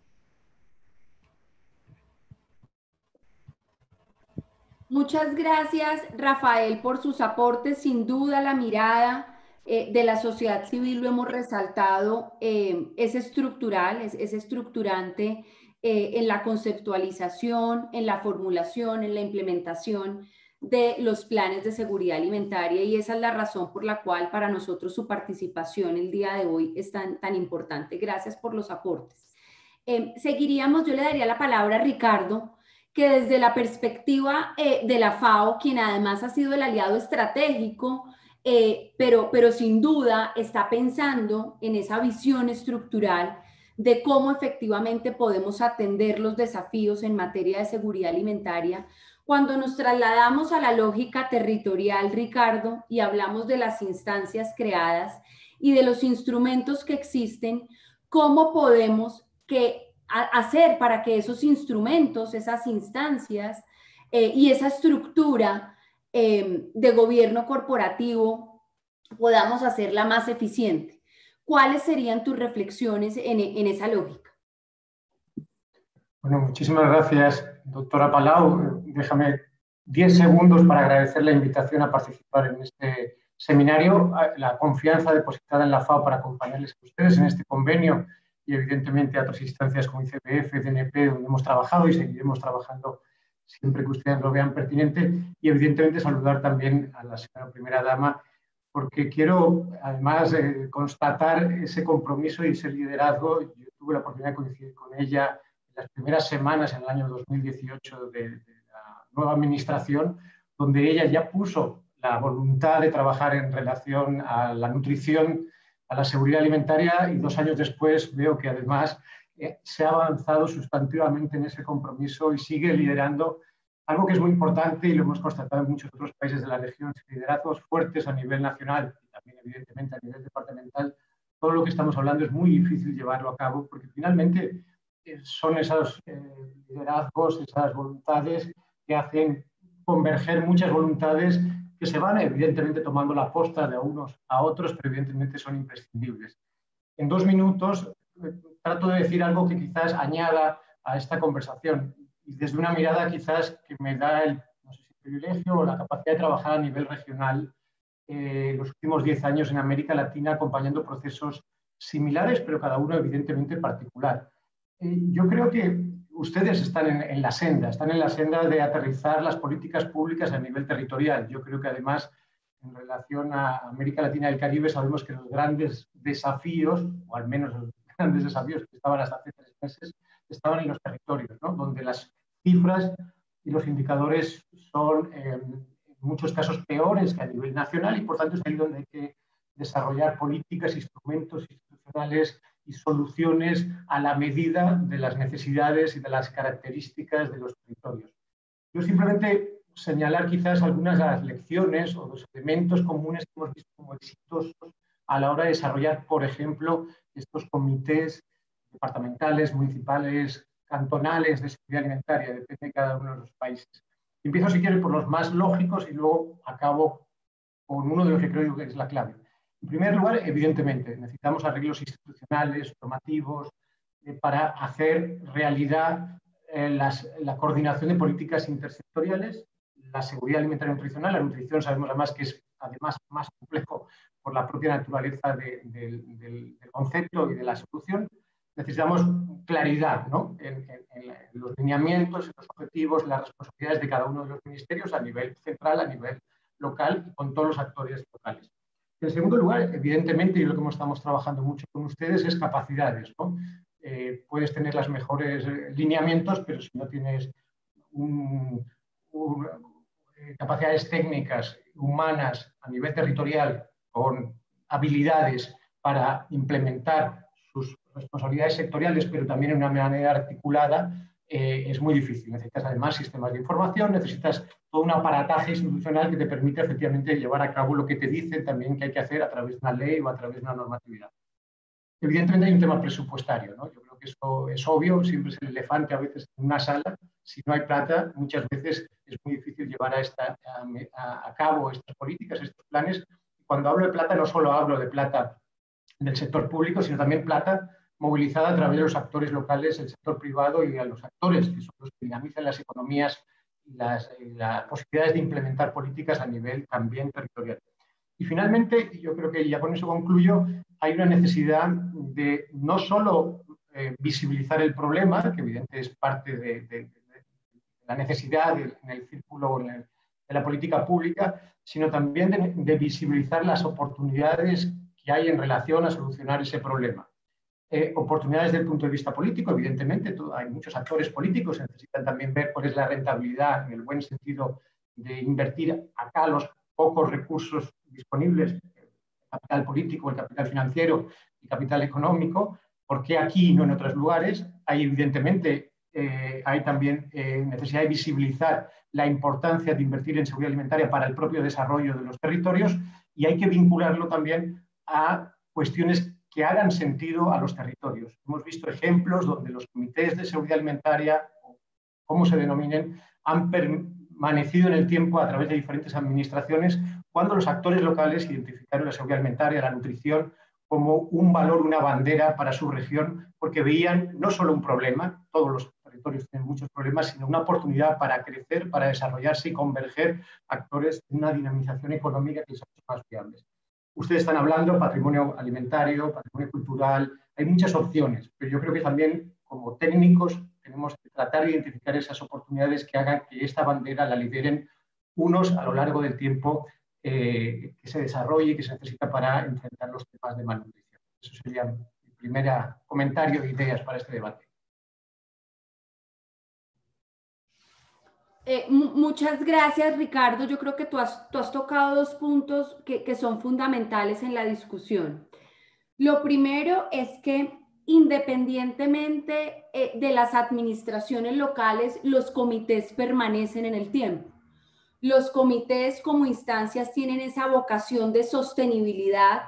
Muchas gracias, Rafael, por sus aportes. Sin duda, la mirada de la sociedad civil, lo hemos resaltado, es estructural, es estructurante en la conceptualización, en la formulación, en la implementación de los planes de seguridad alimentaria, y esa es la razón por la cual para nosotros su participación el día de hoy es tan importante. Gracias por los aportes. Seguiríamos, yo le daría la palabra a Ricardo, que desde la perspectiva de la FAO, quien además ha sido el aliado estratégico, pero sin duda está pensando en esa visión estructural de cómo efectivamente podemos atender los desafíos en materia de seguridad alimentaria. Cuando nos trasladamos a la lógica territorial, Ricardo, y hablamos de las instancias creadas y de los instrumentos que existen, ¿cómo podemos hacer para que esos instrumentos, esas instancias y esa estructura de gobierno corporativo podamos hacerla más eficiente? ¿Cuáles serían tus reflexiones en esa lógica? Bueno, muchísimas gracias, doctora Palau. Déjame 10 segundos para agradecer la invitación a participar en este seminario, la confianza depositada en la FAO para acompañarles a ustedes en este convenio y evidentemente a otras instancias como ICPF, DNP, donde hemos trabajado y seguiremos trabajando siempre que ustedes lo vean pertinente, y evidentemente saludar también a la señora primera dama, porque quiero además constatar ese compromiso y ese liderazgo. Yo tuve la oportunidad de coincidir con ella en las primeras semanas en el año 2018 de la nueva administración, donde ella ya puso la voluntad de trabajar en relación a la nutrición, a la seguridad alimentaria, y 2 años después veo que además se ha avanzado sustantivamente en ese compromiso y sigue liderando algo que es muy importante y lo hemos constatado en muchos otros países de la región: liderazgos fuertes a nivel nacional y también evidentemente a nivel departamental, todo lo que estamos hablando es muy difícil llevarlo a cabo, porque finalmente son esos liderazgos, esas voluntades que hacen converger muchas voluntades que se van evidentemente tomando la posta de unos a otros, pero evidentemente son imprescindibles. En 2 minutos trato de decir algo que quizás añada a esta conversación y desde una mirada quizás que me da el, no sé si el privilegio o la capacidad de trabajar a nivel regional los últimos 10 años en América Latina acompañando procesos similares, pero cada uno evidentemente particular. Yo creo que ustedes están en la senda de aterrizar las políticas públicas a nivel territorial. Yo creo que además, en relación a América Latina y el Caribe, sabemos que los grandes desafíos, o al menos los grandes desafíos que estaban hasta hace 3 meses, estaban en los territorios, ¿no? Donde las cifras y los indicadores son en muchos casos peores que a nivel nacional y por tanto es ahí donde hay que desarrollar políticas, instrumentos institucionales y soluciones a la medida de las necesidades y de las características de los territorios. Yo simplemente señalar quizás algunas de las lecciones o los elementos comunes que hemos visto como exitosos a la hora de desarrollar, por ejemplo, estos comités departamentales, municipales, cantonales de seguridad alimentaria, depende de cada uno de los países. Empiezo, si quieres, por los más lógicos y luego acabo con uno de los que creo que es la clave. En primer lugar, evidentemente, necesitamos arreglos institucionales, normativos, para hacer realidad la coordinación de políticas intersectoriales, la seguridad alimentaria y nutricional. La nutrición sabemos además que es además más complejo por la propia naturaleza del concepto y de la solución. Necesitamos claridad, ¿no? en los lineamientos, en los objetivos, en las responsabilidades de cada uno de los ministerios a nivel central, a nivel local y con todos los actores locales. En segundo lugar, evidentemente, y lo que estamos trabajando mucho con ustedes es capacidades, ¿no? Puedes tener los mejores lineamientos, pero si no tienes capacidades técnicas, humanas, a nivel territorial, con habilidades para implementar sus responsabilidades sectoriales, pero también de una manera articulada, es muy difícil. Necesitas además sistemas de información, necesitas todo un aparataje institucional que te permite efectivamente llevar a cabo lo que te dicen también que hay que hacer a través de una ley o a través de una normatividad. Evidentemente hay un tema presupuestario, ¿no? Yo creo que eso es obvio, siempre es el elefante a veces en una sala. Si no hay plata, muchas veces es muy difícil llevar a cabo estas políticas, estos planes. Cuando hablo de plata, no solo hablo de plata del sector público, sino también plata movilizada a través de los actores locales, el sector privado y a los actores que son los que dinamizan las economías y las posibilidades de implementar políticas a nivel también territorial. Y finalmente, yo creo que ya con eso concluyo, hay una necesidad de no solo visibilizar el problema, que evidentemente es parte de la necesidad en el círculo de la política pública, sino también de visibilizar las oportunidades que hay en relación a solucionar ese problema. Oportunidades desde el punto de vista político, evidentemente, hay muchos actores políticos que necesitan también ver cuál es la rentabilidad en el buen sentido de invertir acá los pocos recursos disponibles, el capital político, el capital financiero y capital económico, porque aquí y no en otros lugares. Hay evidentemente hay también necesidad de visibilizar la importancia de invertir en seguridad alimentaria para el propio desarrollo de los territorios y hay que vincularlo también a cuestiones que hagan sentido a los territorios. Hemos visto ejemplos donde los comités de seguridad alimentaria, o como se denominen, han permanecido en el tiempo a través de diferentes administraciones cuando los actores locales identificaron la seguridad alimentaria, la nutrición, como un valor, una bandera para su región, porque veían no solo un problema, todos los territorios tienen muchos problemas, sino una oportunidad para crecer, para desarrollarse y converger actores en una dinamización económica que les hace más viables. Ustedes están hablando de patrimonio alimentario, patrimonio cultural, hay muchas opciones, pero yo creo que también como técnicos tenemos que tratar de identificar esas oportunidades que hagan que esta bandera la lideren unos a lo largo del tiempo que se desarrolle y que se necesita para enfrentar los temas de malnutrición. Eso sería mi primer comentario de ideas para este debate. Muchas gracias, Ricardo. Yo creo que tú has tocado 2 puntos que son fundamentales en la discusión. Lo primero es que independientemente de las administraciones locales, los comités permanecen en el tiempo. Los comités como instancias tienen esa vocación de sostenibilidad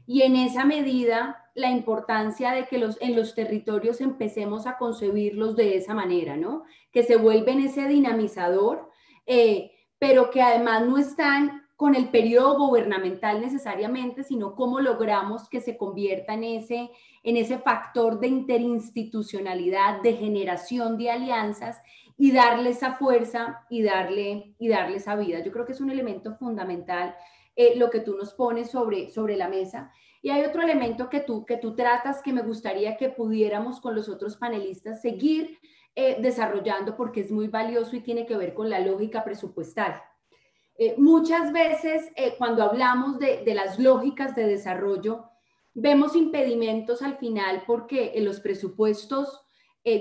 y en esa medida la importancia de que en los territorios empecemos a concebirlos de esa manera, ¿no? Que se vuelven ese dinamizador, pero que además no están con el periodo gubernamental necesariamente, sino cómo logramos que se convierta en ese factor de interinstitucionalidad, de generación de alianzas y darle esa fuerza y darle esa vida. Yo creo que es un elemento fundamental lo que tú nos pones sobre la mesa. Y hay otro elemento que tú tratas que me gustaría que pudiéramos con los otros panelistas seguir desarrollando porque es muy valioso y tiene que ver con la lógica presupuestal. Muchas veces cuando hablamos de las lógicas de desarrollo, vemos impedimentos al final porque los presupuestos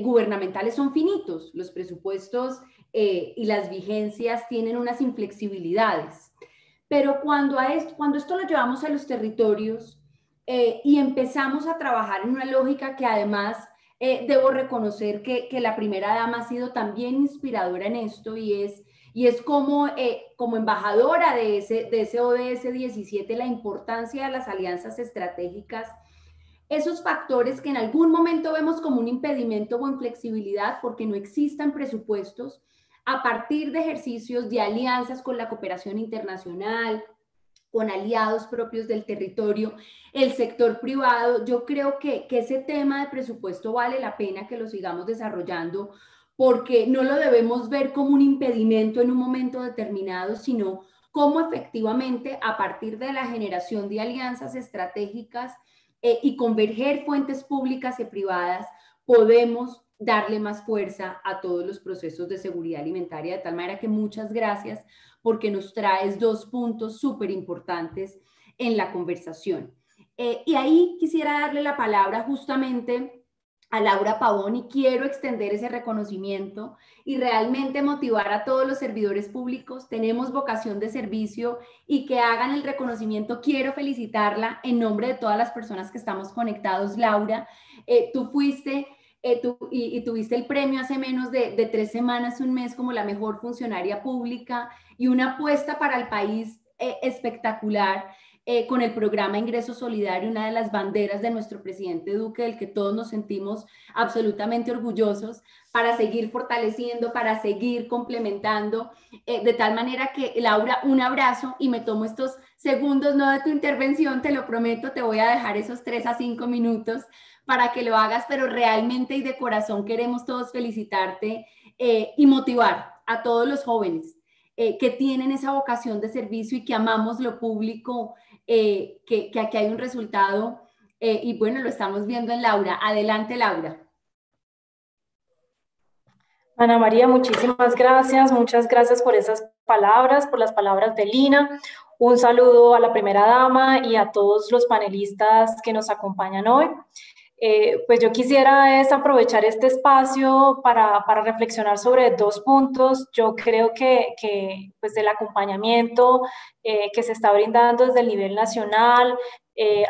gubernamentales son finitos, los presupuestos y las vigencias tienen unas inflexibilidades. Pero cuando esto lo llevamos a los territorios y empezamos a trabajar en una lógica que además debo reconocer que la primera dama ha sido también inspiradora en esto y es como embajadora de ese ODS 17, la importancia de las alianzas estratégicas, esos factores que en algún momento vemos como un impedimento o inflexibilidad porque no existan presupuestos, a partir de ejercicios de alianzas con la cooperación internacional, con aliados propios del territorio, el sector privado, yo creo que ese tema de presupuesto vale la pena que lo sigamos desarrollando porque no lo debemos ver como un impedimento en un momento determinado, sino cómo efectivamente a partir de la generación de alianzas estratégicas y converger fuentes públicas y privadas, podemos darle más fuerza a todos los procesos de seguridad alimentaria, de tal manera que muchas gracias porque nos traes dos puntos súper importantes en la conversación. Y ahí quisiera darle la palabra justamente a Laura Pavón y quiero extender ese reconocimiento y realmente motivar a todos los servidores públicos. Tenemos vocación de servicio y que hagan el reconocimiento. Quiero felicitarla en nombre de todas las personas que estamos conectados. Laura, tú fuiste y tuviste el premio hace menos de 3 semanas, un mes, como la mejor funcionaria pública y una apuesta para el país espectacular. Con el programa Ingreso Solidario, una de las banderas de nuestro presidente Duque, del que todos nos sentimos absolutamente orgullosos, para seguir fortaleciendo, para seguir complementando, de tal manera que, Laura, un abrazo y me tomo estos segundos, no de tu intervención, te lo prometo, te voy a dejar esos 3 a 5 minutos para que lo hagas, pero realmente y de corazón queremos todos felicitarte y motivar a todos los jóvenes que tienen esa vocación de servicio y que amamos lo público, que aquí hay un resultado y bueno, lo estamos viendo en Laura. Adelante, Laura. Ana María, muchísimas gracias. Muchas gracias por esas palabras, por las palabras de Lina. Un saludo a la primera dama y a todos los panelistas que nos acompañan hoy. Pues yo quisiera aprovechar este espacio para reflexionar sobre 2 puntos. Yo creo que pues el acompañamiento que se está brindando desde el nivel nacional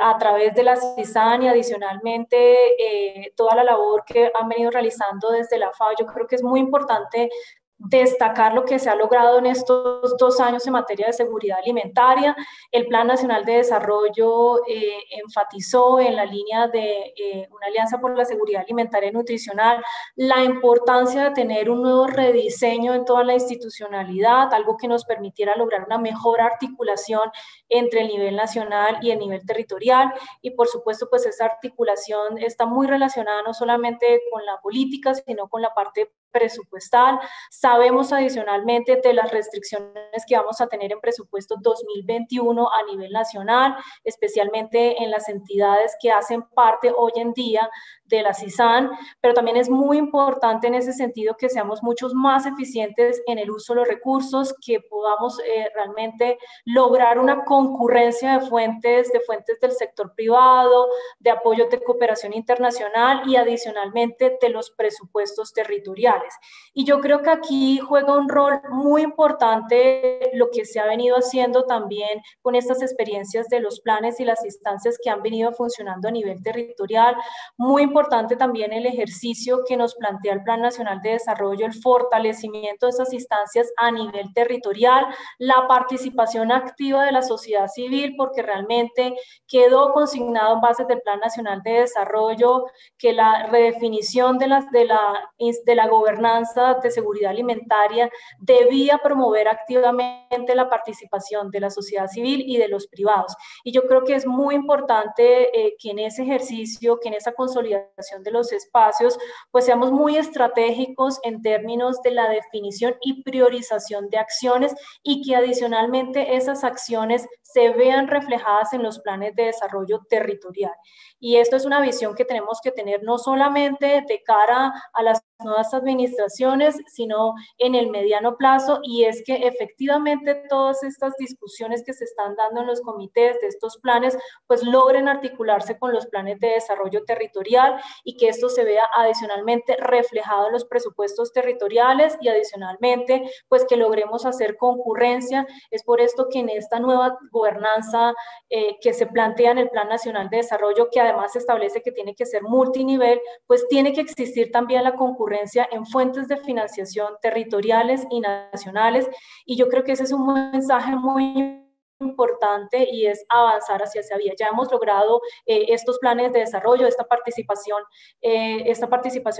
a través de la CISAN y adicionalmente toda la labor que han venido realizando desde la FAO, yo creo que es muy importante destacar lo que se ha logrado en estos 2 años en materia de seguridad alimentaria. El Plan Nacional de Desarrollo enfatizó en la línea de una alianza por la seguridad alimentaria y nutricional la importancia de tener un nuevo rediseño en toda la institucionalidad, algo que nos permitiera lograr una mejor articulación entre el nivel nacional y el nivel territorial y por supuesto pues esa articulación está muy relacionada no solamente con la política sino con la parte presupuestal. Sabemos adicionalmente de las restricciones que vamos a tener en presupuesto 2021 a nivel nacional, especialmente en las entidades que hacen parte hoy en día de la CISAN, pero también es muy importante en ese sentido que seamos muchos más eficientes en el uso de los recursos, que podamos realmente lograr una concurrencia de fuentes del sector privado, de apoyo de cooperación internacional y adicionalmente de los presupuestos territoriales. locales. Y yo creo que aquí juega un rol muy importante lo que se ha venido haciendo también con estas experiencias de los planes y las instancias que han venido funcionando a nivel territorial. Muy importante también el ejercicio que nos plantea el Plan Nacional de Desarrollo, el fortalecimiento de esas instancias a nivel territorial, la participación activa de la sociedad civil, porque realmente quedó consignado en bases del Plan Nacional de Desarrollo que la redefinición de la gobernanza de seguridad alimentaria debía promover activamente la participación de la sociedad civil y de los privados. Y yo creo que es muy importante que en ese ejercicio, que en esa consolidación de los espacios, pues seamos muy estratégicos en términos de la definición y priorización de acciones y que adicionalmente esas acciones se vean reflejadas en los planes de desarrollo territorial. Y esto es una visión que tenemos que tener no solamente de cara a las nuevas administraciones, sino en el mediano plazo, y es que efectivamente todas estas discusiones que se están dando en los comités de estos planes, pues logren articularse con los planes de desarrollo territorial y que esto se vea adicionalmente reflejado en los presupuestos territoriales y adicionalmente, pues que logremos hacer concurrencia. Es por esto que en esta nueva gobernanza que se plantea en el Plan Nacional de Desarrollo, que además establece que tiene que ser multinivel, pues tiene que existir también la concurrencia en fuentes de financiación territoriales y nacionales, y yo creo que ese es un mensaje muy importante y es avanzar hacia esa vía. Ya hemos logrado estos planes de desarrollo, esta participación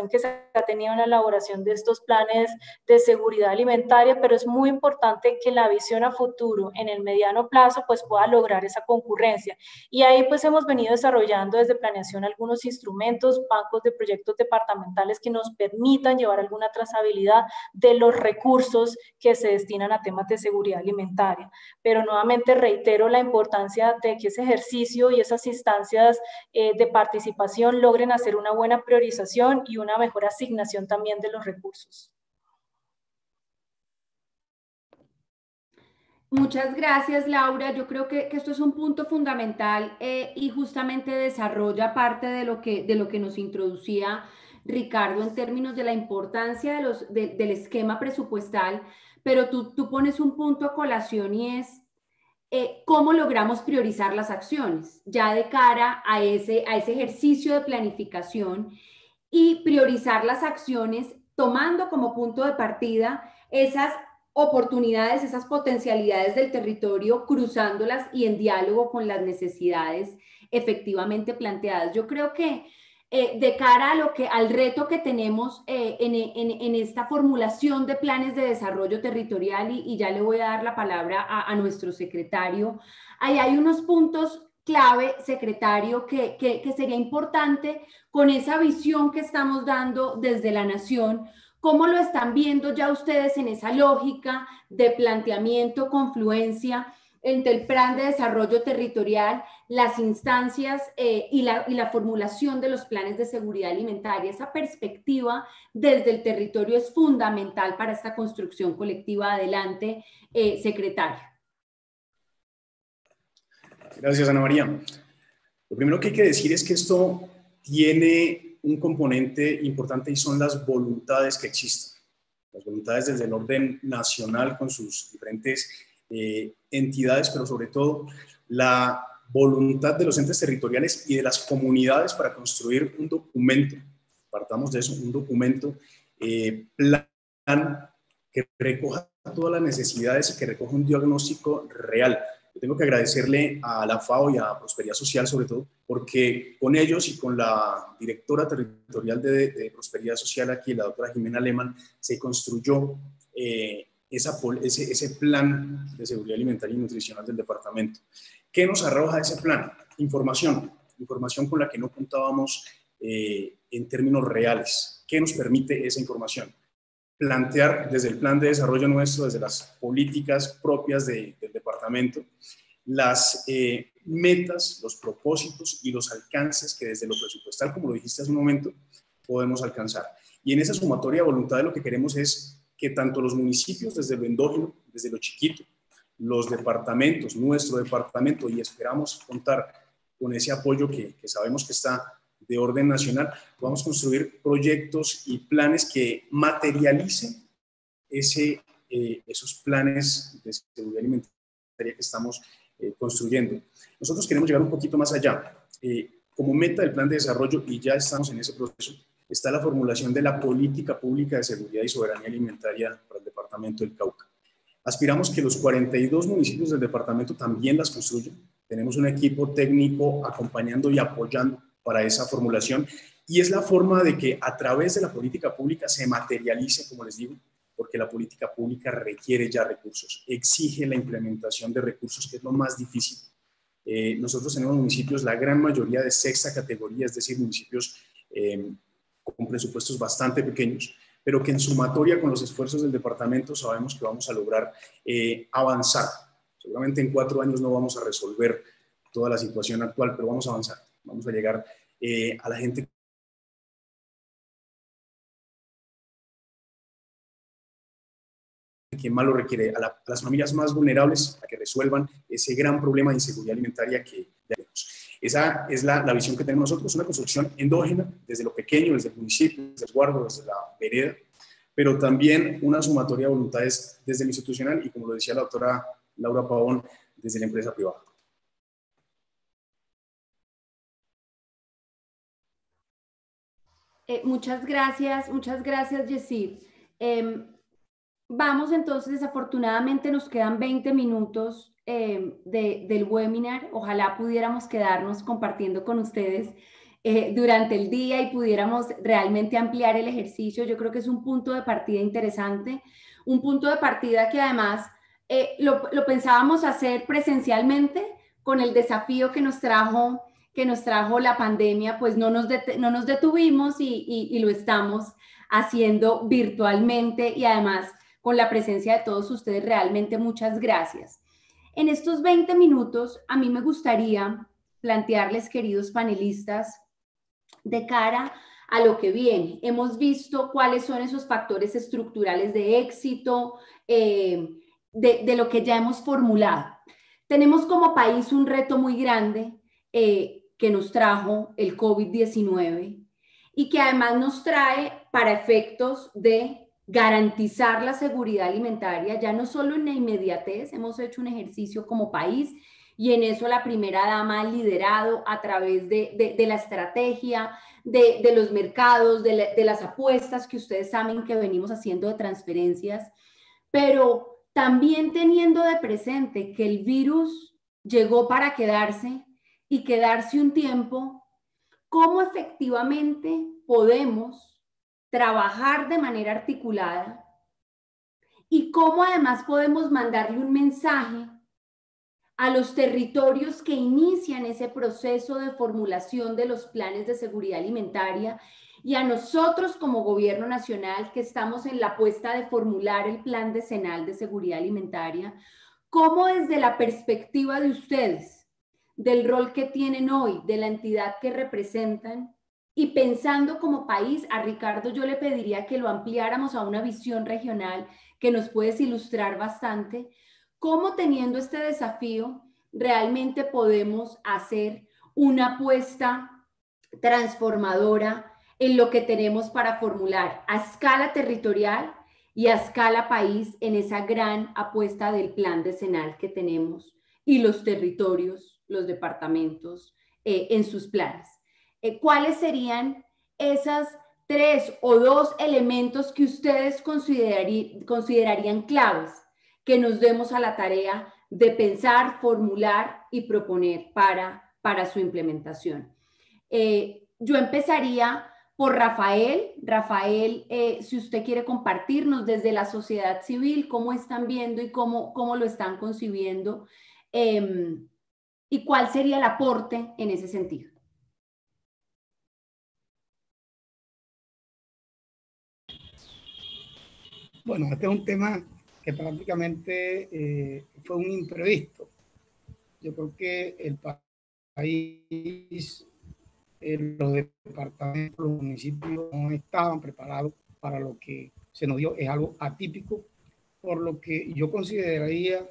que se ha tenido en la elaboración de estos planes de seguridad alimentaria, pero es muy importante que la visión a futuro, en el mediano plazo, pues pueda lograr esa concurrencia. Y ahí pues hemos venido desarrollando desde planeación algunos instrumentos, bancos de proyectos departamentales que nos permitan llevar alguna trazabilidad de los recursos que se destinan a temas de seguridad alimentaria. Pero nuevamente reitero la importancia de que ese ejercicio y esas instancias de participación logren hacer una buena priorización y una mejor asignación también de los recursos. Muchas gracias, Laura. Yo creo que esto es un punto fundamental y justamente desarrolla parte de lo que nos introducía Ricardo en términos de la importancia del esquema presupuestal, pero tú pones un punto a colación y es cómo logramos priorizar las acciones ya de cara a ese ejercicio de planificación y priorizar las acciones tomando como punto de partida esas oportunidades, esas potencialidades del territorio, cruzándolas y en diálogo con las necesidades efectivamente planteadas. Yo creo que de cara al reto que tenemos en esta formulación de planes de desarrollo territorial, y ya le voy a dar la palabra a nuestro secretario, ahí hay unos puntos clave, secretario, que sería importante con esa visión que estamos dando desde la Nación. ¿Cómo lo están viendo ya ustedes en esa lógica de planteamiento, confluencia entre el plan de desarrollo territorial, las instancias y la formulación de los planes de seguridad alimentaria? Esa perspectiva desde el territorio es fundamental para esta construcción colectiva. Adelante, secretario. Gracias, Ana María. Lo primero que hay que decir es que esto tiene un componente importante y son las voluntades que existen. Las voluntades desde el orden nacional con sus diferentes entidades, pero sobre todo la voluntad de los entes territoriales y de las comunidades para construir un documento, partamos de eso, un documento, plan que recoja todas las necesidades y que recoja un diagnóstico real. Yo tengo que agradecerle a la FAO y a Prosperidad Social sobre todo, porque con ellos y con la directora territorial de Prosperidad Social aquí, la doctora Jimena Lehmann, se construyó ese plan de seguridad alimentaria y nutricional del departamento. ¿Qué nos arroja ese plan? Información con la que no contábamos en términos reales. ¿Qué nos permite esa información? Plantear desde el plan de desarrollo nuestro, desde las políticas propias del departamento, las metas, los propósitos y los alcances que desde lo presupuestal, como lo dijiste hace un momento, podemos alcanzar. Y en esa sumatoria de voluntad lo que queremos es que tanto los municipios, desde lo endógeno, desde lo chiquito, los departamentos, nuestro departamento, y esperamos contar con ese apoyo que sabemos que está de orden nacional, podamos construir proyectos y planes que materialicen esos planes de seguridad alimentaria que estamos construyendo. Nosotros queremos llegar un poquito más allá. Como meta del plan de desarrollo, y ya estamos en ese proceso, está la formulación de la política pública de seguridad y soberanía alimentaria para el departamento del Cauca. Aspiramos que los 42 municipios del departamento también las construyan. Tenemos un equipo técnico acompañando y apoyando para esa formulación, y es la forma de que a través de la política pública se materialice, como les digo, porque la política pública requiere ya recursos, exige la implementación de recursos, que es lo más difícil. Nosotros tenemos municipios, la gran mayoría de sexta categoría, es decir, municipios con presupuestos bastante pequeños, pero que en sumatoria con los esfuerzos del departamento sabemos que vamos a lograr avanzar. Seguramente en 4 años no vamos a resolver toda la situación actual, pero vamos a avanzar, vamos a llegar a la gente que más lo requiere, a las familias más vulnerables, a que resuelvan ese gran problema de inseguridad alimentaria que tenemos. Esa es la visión que tenemos nosotros, una construcción endógena, desde lo pequeño, desde el municipio, desde el resguardo, desde la vereda, pero también una sumatoria de voluntades desde el institucional y, como lo decía la doctora Laura Pavón, desde la empresa privada. Muchas gracias, Yesir. Vamos entonces, desafortunadamente nos quedan 20 minutos del webinar. Ojalá pudiéramos quedarnos compartiendo con ustedes durante el día y pudiéramos realmente ampliar el ejercicio. Yo creo que es un punto de partida interesante, un punto de partida que además lo pensábamos hacer presencialmente. Con el desafío que nos trajo la pandemia, pues no nos detuvimos y lo estamos haciendo virtualmente, y además con la presencia de todos ustedes. Realmente muchas gracias. En estos 20 minutos, a mí me gustaría plantearles, queridos panelistas, de cara a lo que viene. Hemos visto cuáles son esos factores estructurales de éxito, de lo que ya hemos formulado. Tenemos como país un reto muy grande que nos trajo el COVID-19 y que además nos trae, para efectos de garantizar la seguridad alimentaria, ya no solo en la inmediatez. Hemos hecho un ejercicio como país y en eso la primera dama ha liderado a través de la estrategia, de los mercados, de las apuestas que ustedes saben que venimos haciendo de transferencias, pero también teniendo de presente que el virus llegó para quedarse y quedarse un tiempo. ¿Cómo efectivamente podemos trabajar de manera articulada y cómo además podemos mandarle un mensaje a los territorios que inician ese proceso de formulación de los planes de seguridad alimentaria y a nosotros como gobierno nacional que estamos en la apuesta de formular el plan decenal de seguridad alimentaria? ¿Cómo desde la perspectiva de ustedes, del rol que tienen hoy, de la entidad que representan, y pensando como país? A Ricardo yo le pediría que lo ampliáramos a una visión regional que nos puedes ilustrar bastante. ¿Cómo, teniendo este desafío, realmente podemos hacer una apuesta transformadora en lo que tenemos para formular a escala territorial y a escala país en esa gran apuesta del plan decenal que tenemos, y los territorios, los departamentos en sus planes? ¿Cuáles serían esas 3 o 2 elementos que ustedes considerarían claves que nos demos a la tarea de pensar, formular y proponer para su implementación? Yo empezaría por Rafael. Rafael, si usted quiere compartirnos desde la sociedad civil cómo están viendo y cómo lo están concibiendo, y cuál sería el aporte en ese sentido. Bueno, este es un tema que prácticamente fue un imprevisto. Yo creo que el país, los departamentos, los municipios no estaban preparados para lo que se nos dio. Es algo atípico, por lo que yo consideraría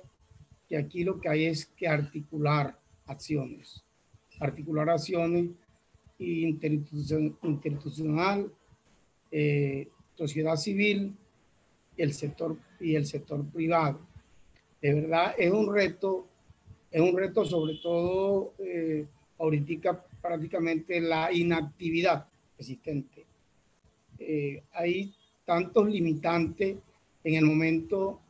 que aquí lo que hay es que articular acciones interinstitucional, sociedad civil y el sector privado. De verdad es un reto sobre todo ahorita prácticamente la inactividad existente. Hay tantos limitantes en el momento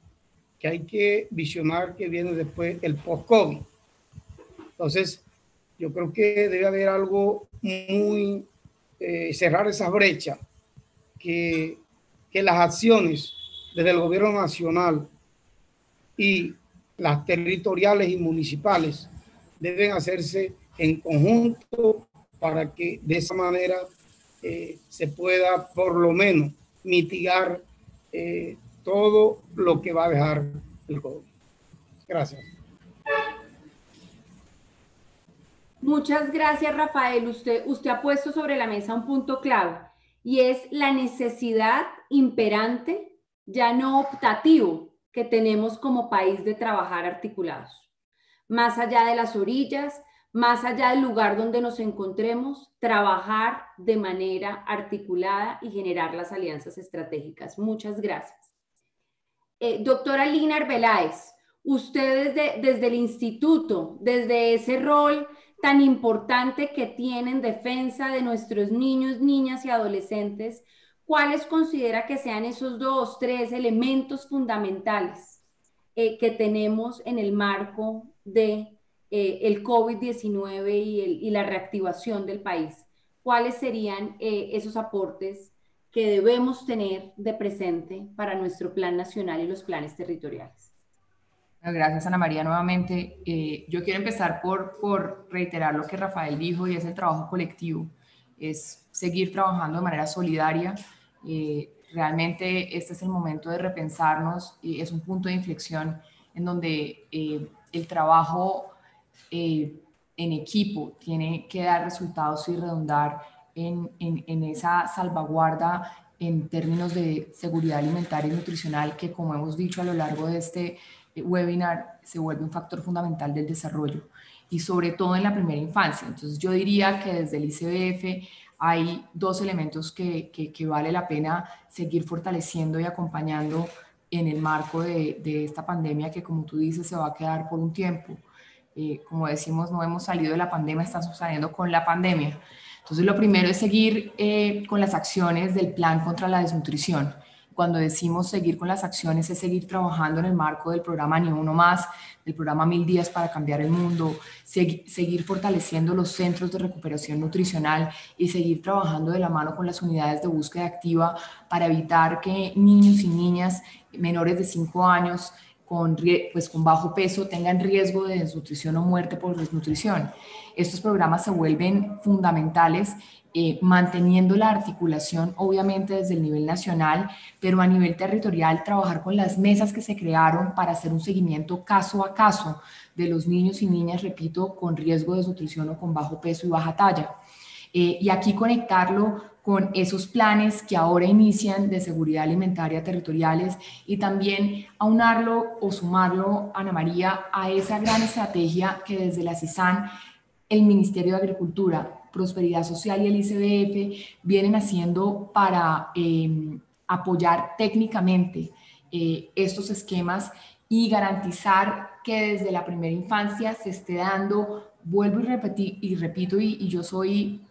que hay que visionar que viene después el post-COVID. Entonces, yo creo que debe haber algo muy, cerrar esa brecha, que las acciones desde el gobierno nacional y las territoriales y municipales deben hacerse en conjunto para que de esa manera se pueda por lo menos mitigar todo lo que va a dejar el COVID. Gracias. Muchas gracias, Rafael. Usted ha puesto sobre la mesa un punto clave y es la necesidad imperante, ya no optativo, que tenemos como país de trabajar articulados. Más allá de las orillas, más allá del lugar donde nos encontremos, trabajar de manera articulada y generar las alianzas estratégicas. Muchas gracias. Doctora Lina Arbeláez, usted desde el instituto, desde ese rol tan importante que tiene en defensa de nuestros niños, niñas y adolescentes, ¿cuáles considera que sean esos 2, 3 elementos fundamentales que tenemos en el marco de el COVID-19 y la reactivación del país? ¿Cuáles serían esos aportes que debemos tener de presente para nuestro plan nacional y los planes territoriales? Gracias, Ana María, nuevamente. Yo quiero empezar por reiterar lo que Rafael dijo, y es el trabajo colectivo, es seguir trabajando de manera solidaria. Realmente este es el momento de repensarnos, y es un punto de inflexión en donde el trabajo en equipo tiene que dar resultados y redundar en esa salvaguarda en términos de seguridad alimentaria y nutricional, que, como hemos dicho a lo largo de este webinar, se vuelve un factor fundamental del desarrollo, y sobre todo en la primera infancia. Entonces yo diría que desde el ICBF hay 2 elementos que vale la pena seguir fortaleciendo y acompañando en el marco de esta pandemia, que, como tú dices, se va a quedar por un tiempo. Como decimos, no hemos salido de la pandemia, estamos saliendo con la pandemia. Entonces lo primero es seguir con las acciones del plan contra la desnutrición. Cuando decimos seguir con las acciones, es seguir trabajando en el marco del programa Ni Uno Más, del programa 1000 días para cambiar el mundo, seguir fortaleciendo los centros de recuperación nutricional y seguir trabajando de la mano con las unidades de búsqueda activa para evitar que niños y niñas menores de 5 años con bajo peso tengan riesgo de desnutrición o muerte por desnutrición. Estos programas se vuelven fundamentales, manteniendo la articulación obviamente desde el nivel nacional, pero a nivel territorial trabajar con las mesas que se crearon para hacer un seguimiento caso a caso de los niños y niñas, repito, con riesgo de desnutrición o con bajo peso y baja talla. Y aquí conectarlo con esos planes que ahora inician de seguridad alimentaria territoriales, y también aunarlo o sumarlo, Ana María, a esa gran estrategia que desde la CISAN, el Ministerio de Agricultura, Prosperidad Social y el ICBF vienen haciendo para apoyar técnicamente estos esquemas y garantizar que desde la primera infancia se esté dando, vuelvo y repito, y yo soy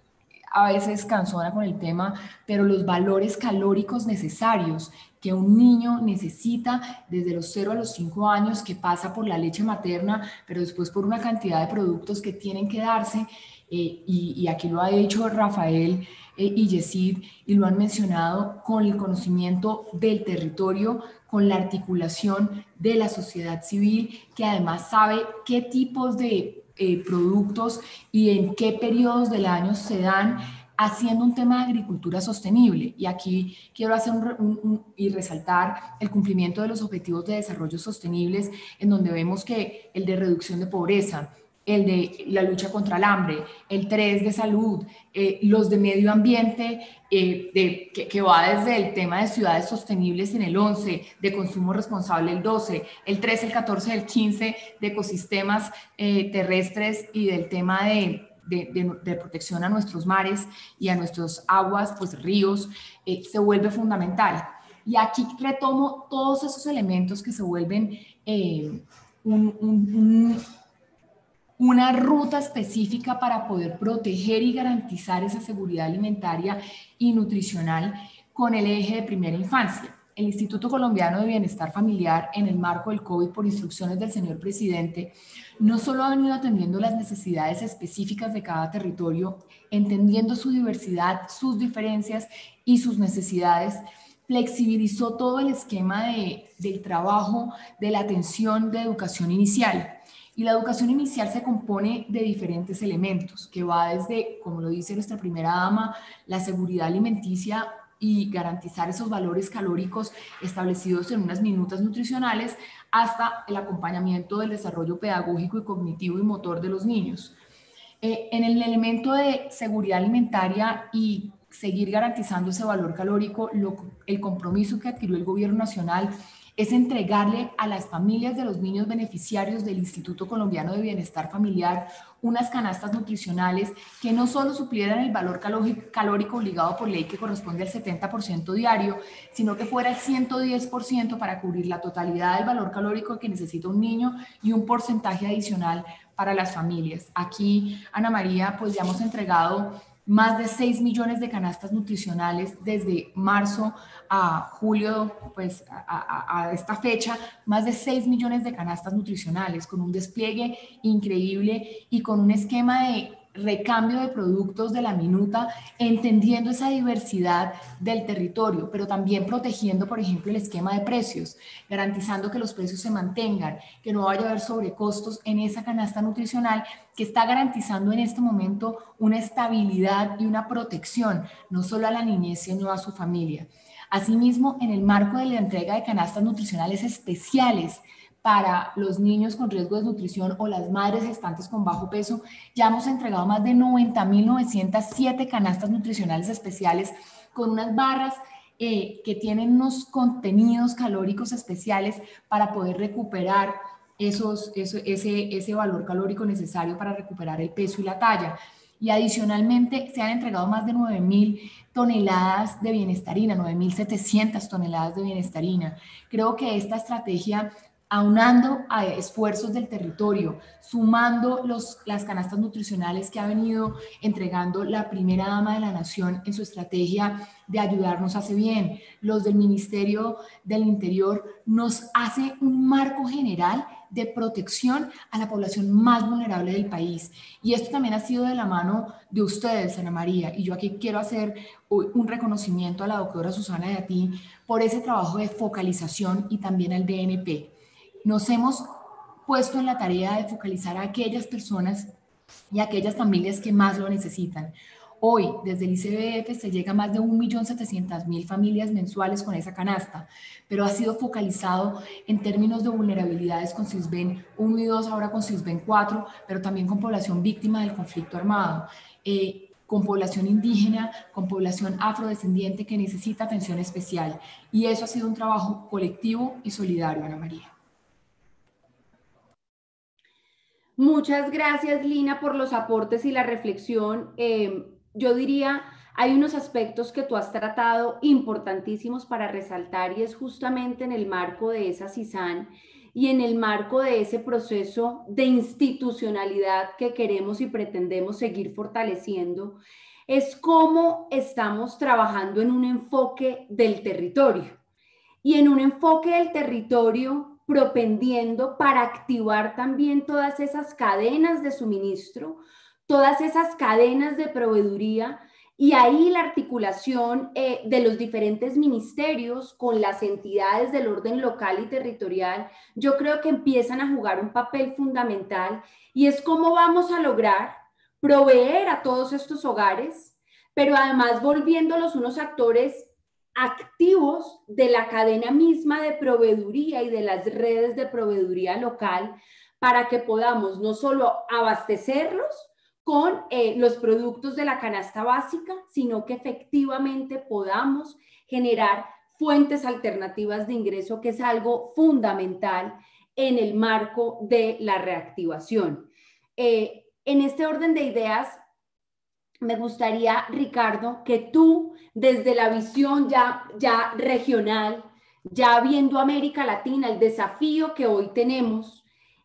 a veces cansona con el tema, pero los valores calóricos necesarios que un niño necesita desde los 0 a los 5 años, que pasa por la leche materna, pero después por una cantidad de productos que tienen que darse, y aquí lo ha dicho Rafael y Yesid, y lo han mencionado, con el conocimiento del territorio, con la articulación de la sociedad civil, que además sabe qué tipos de productos y en qué periodos del año se dan, haciendo un tema de agricultura sostenible. Y aquí quiero hacer y resaltar el cumplimiento de los objetivos de desarrollo sostenibles, en donde vemos que el de reducción de pobreza, el de la lucha contra el hambre, el 3 de salud, los de medio ambiente, que va desde el tema de ciudades sostenibles en el 11, de consumo responsable el 12, el 13, el 14, el 15 de ecosistemas terrestres, y del tema de de protección a nuestros mares y a nuestros aguas, pues ríos, se vuelve fundamental. Y aquí retomo todos esos elementos que se vuelven una ruta específica para poder proteger y garantizar esa seguridad alimentaria y nutricional con el eje de primera infancia. El Instituto Colombiano de Bienestar Familiar, en el marco del COVID, por instrucciones del señor presidente, no solo ha venido atendiendo las necesidades específicas de cada territorio, entendiendo su diversidad, sus diferencias y sus necesidades, flexibilizó todo el esquema del trabajo de la atención de educación inicial. Y la educación inicial se compone de diferentes elementos, que va desde, como lo dice nuestra primera dama, la seguridad alimenticia y garantizar esos valores calóricos establecidos en unas minutas nutricionales, hasta el acompañamiento del desarrollo pedagógico y cognitivo y motor de los niños. En el elemento de seguridad alimentaria y seguir garantizando ese valor calórico, el compromiso que adquirió el Gobierno Nacional es entregarle a las familias de los niños beneficiarios del Instituto Colombiano de Bienestar Familiar unas canastas nutricionales que no solo suplieran el valor calórico obligado por ley, que corresponde al 70% diario, sino que fuera el 110% para cubrir la totalidad del valor calórico que necesita un niño y un porcentaje adicional para las familias. Aquí, Ana María, pues ya hemos entregado más de 6 millones de canastas nutricionales desde marzo a julio, pues a esta fecha, más de 6 millones de canastas nutricionales, con un despliegue increíble y con un esquema de recambio de productos de la minuta, entendiendo esa diversidad del territorio, pero también protegiendo, por ejemplo, el esquema de precios, garantizando que los precios se mantengan, que no vaya a haber sobrecostos en esa canasta nutricional, que está garantizando en este momento una estabilidad y una protección, no solo a la niñez, sino a su familia. Asimismo, en el marco de la entrega de canastas nutricionales especiales para los niños con riesgo de desnutrición o las madres gestantes con bajo peso, ya hemos entregado más de 90.907 canastas nutricionales especiales con unas barras que tienen unos contenidos calóricos especiales para poder recuperar ese valor calórico necesario para recuperar el peso y la talla. Y adicionalmente se han entregado más de 9.000 toneladas de bienestarina, 9.700 toneladas de bienestarina. Creo que esta estrategia, aunando a esfuerzos del territorio, sumando las canastas nutricionales que ha venido entregando la primera dama de la nación en su estrategia de ayudarnos hace bien, los del Ministerio del Interior, nos hace un marco general de protección a la población más vulnerable del país. Y esto también ha sido de la mano de ustedes, Ana María, y yo aquí quiero hacer un reconocimiento a la doctora Susana y a ti por ese trabajo de focalización, y también al DNP. Nos hemos puesto en la tarea de focalizar a aquellas personas y a aquellas familias que más lo necesitan. Hoy, desde el ICBF, se llega a más de 1.700.000 familias mensuales con esa canasta, pero ha sido focalizado en términos de vulnerabilidades con SISBEN 1 y 2, ahora con SISBEN 4, pero también con población víctima del conflicto armado, con población indígena, con población afrodescendiente que necesita atención especial. Y eso ha sido un trabajo colectivo y solidario, Ana María. Muchas gracias, Lina, por los aportes y la reflexión. Yo diría, hay unos aspectos que tú has tratado importantísimos para resaltar, y es justamente en el marco de esa CISAN y en el marco de ese proceso de institucionalidad que queremos y pretendemos seguir fortaleciendo, es cómo estamos trabajando en un enfoque del territorio y en un enfoque del territorio propendiendo para activar también todas esas cadenas de suministro, todas esas cadenas de proveeduría, y ahí la articulación de los diferentes ministerios con las entidades del orden local y territorial, yo creo que empiezan a jugar un papel fundamental, y es cómo vamos a lograr proveer a todos estos hogares, pero además volviéndolos unos actores activos de la cadena misma de proveeduría y de las redes de proveeduría local, para que podamos no solo abastecerlos con los productos de la canasta básica, sino que efectivamente podamos generar fuentes alternativas de ingreso, que es algo fundamental en el marco de la reactivación. En este orden de ideas, me gustaría, Ricardo, que tú, desde la visión ya regional, ya viendo América Latina, el desafío que hoy tenemos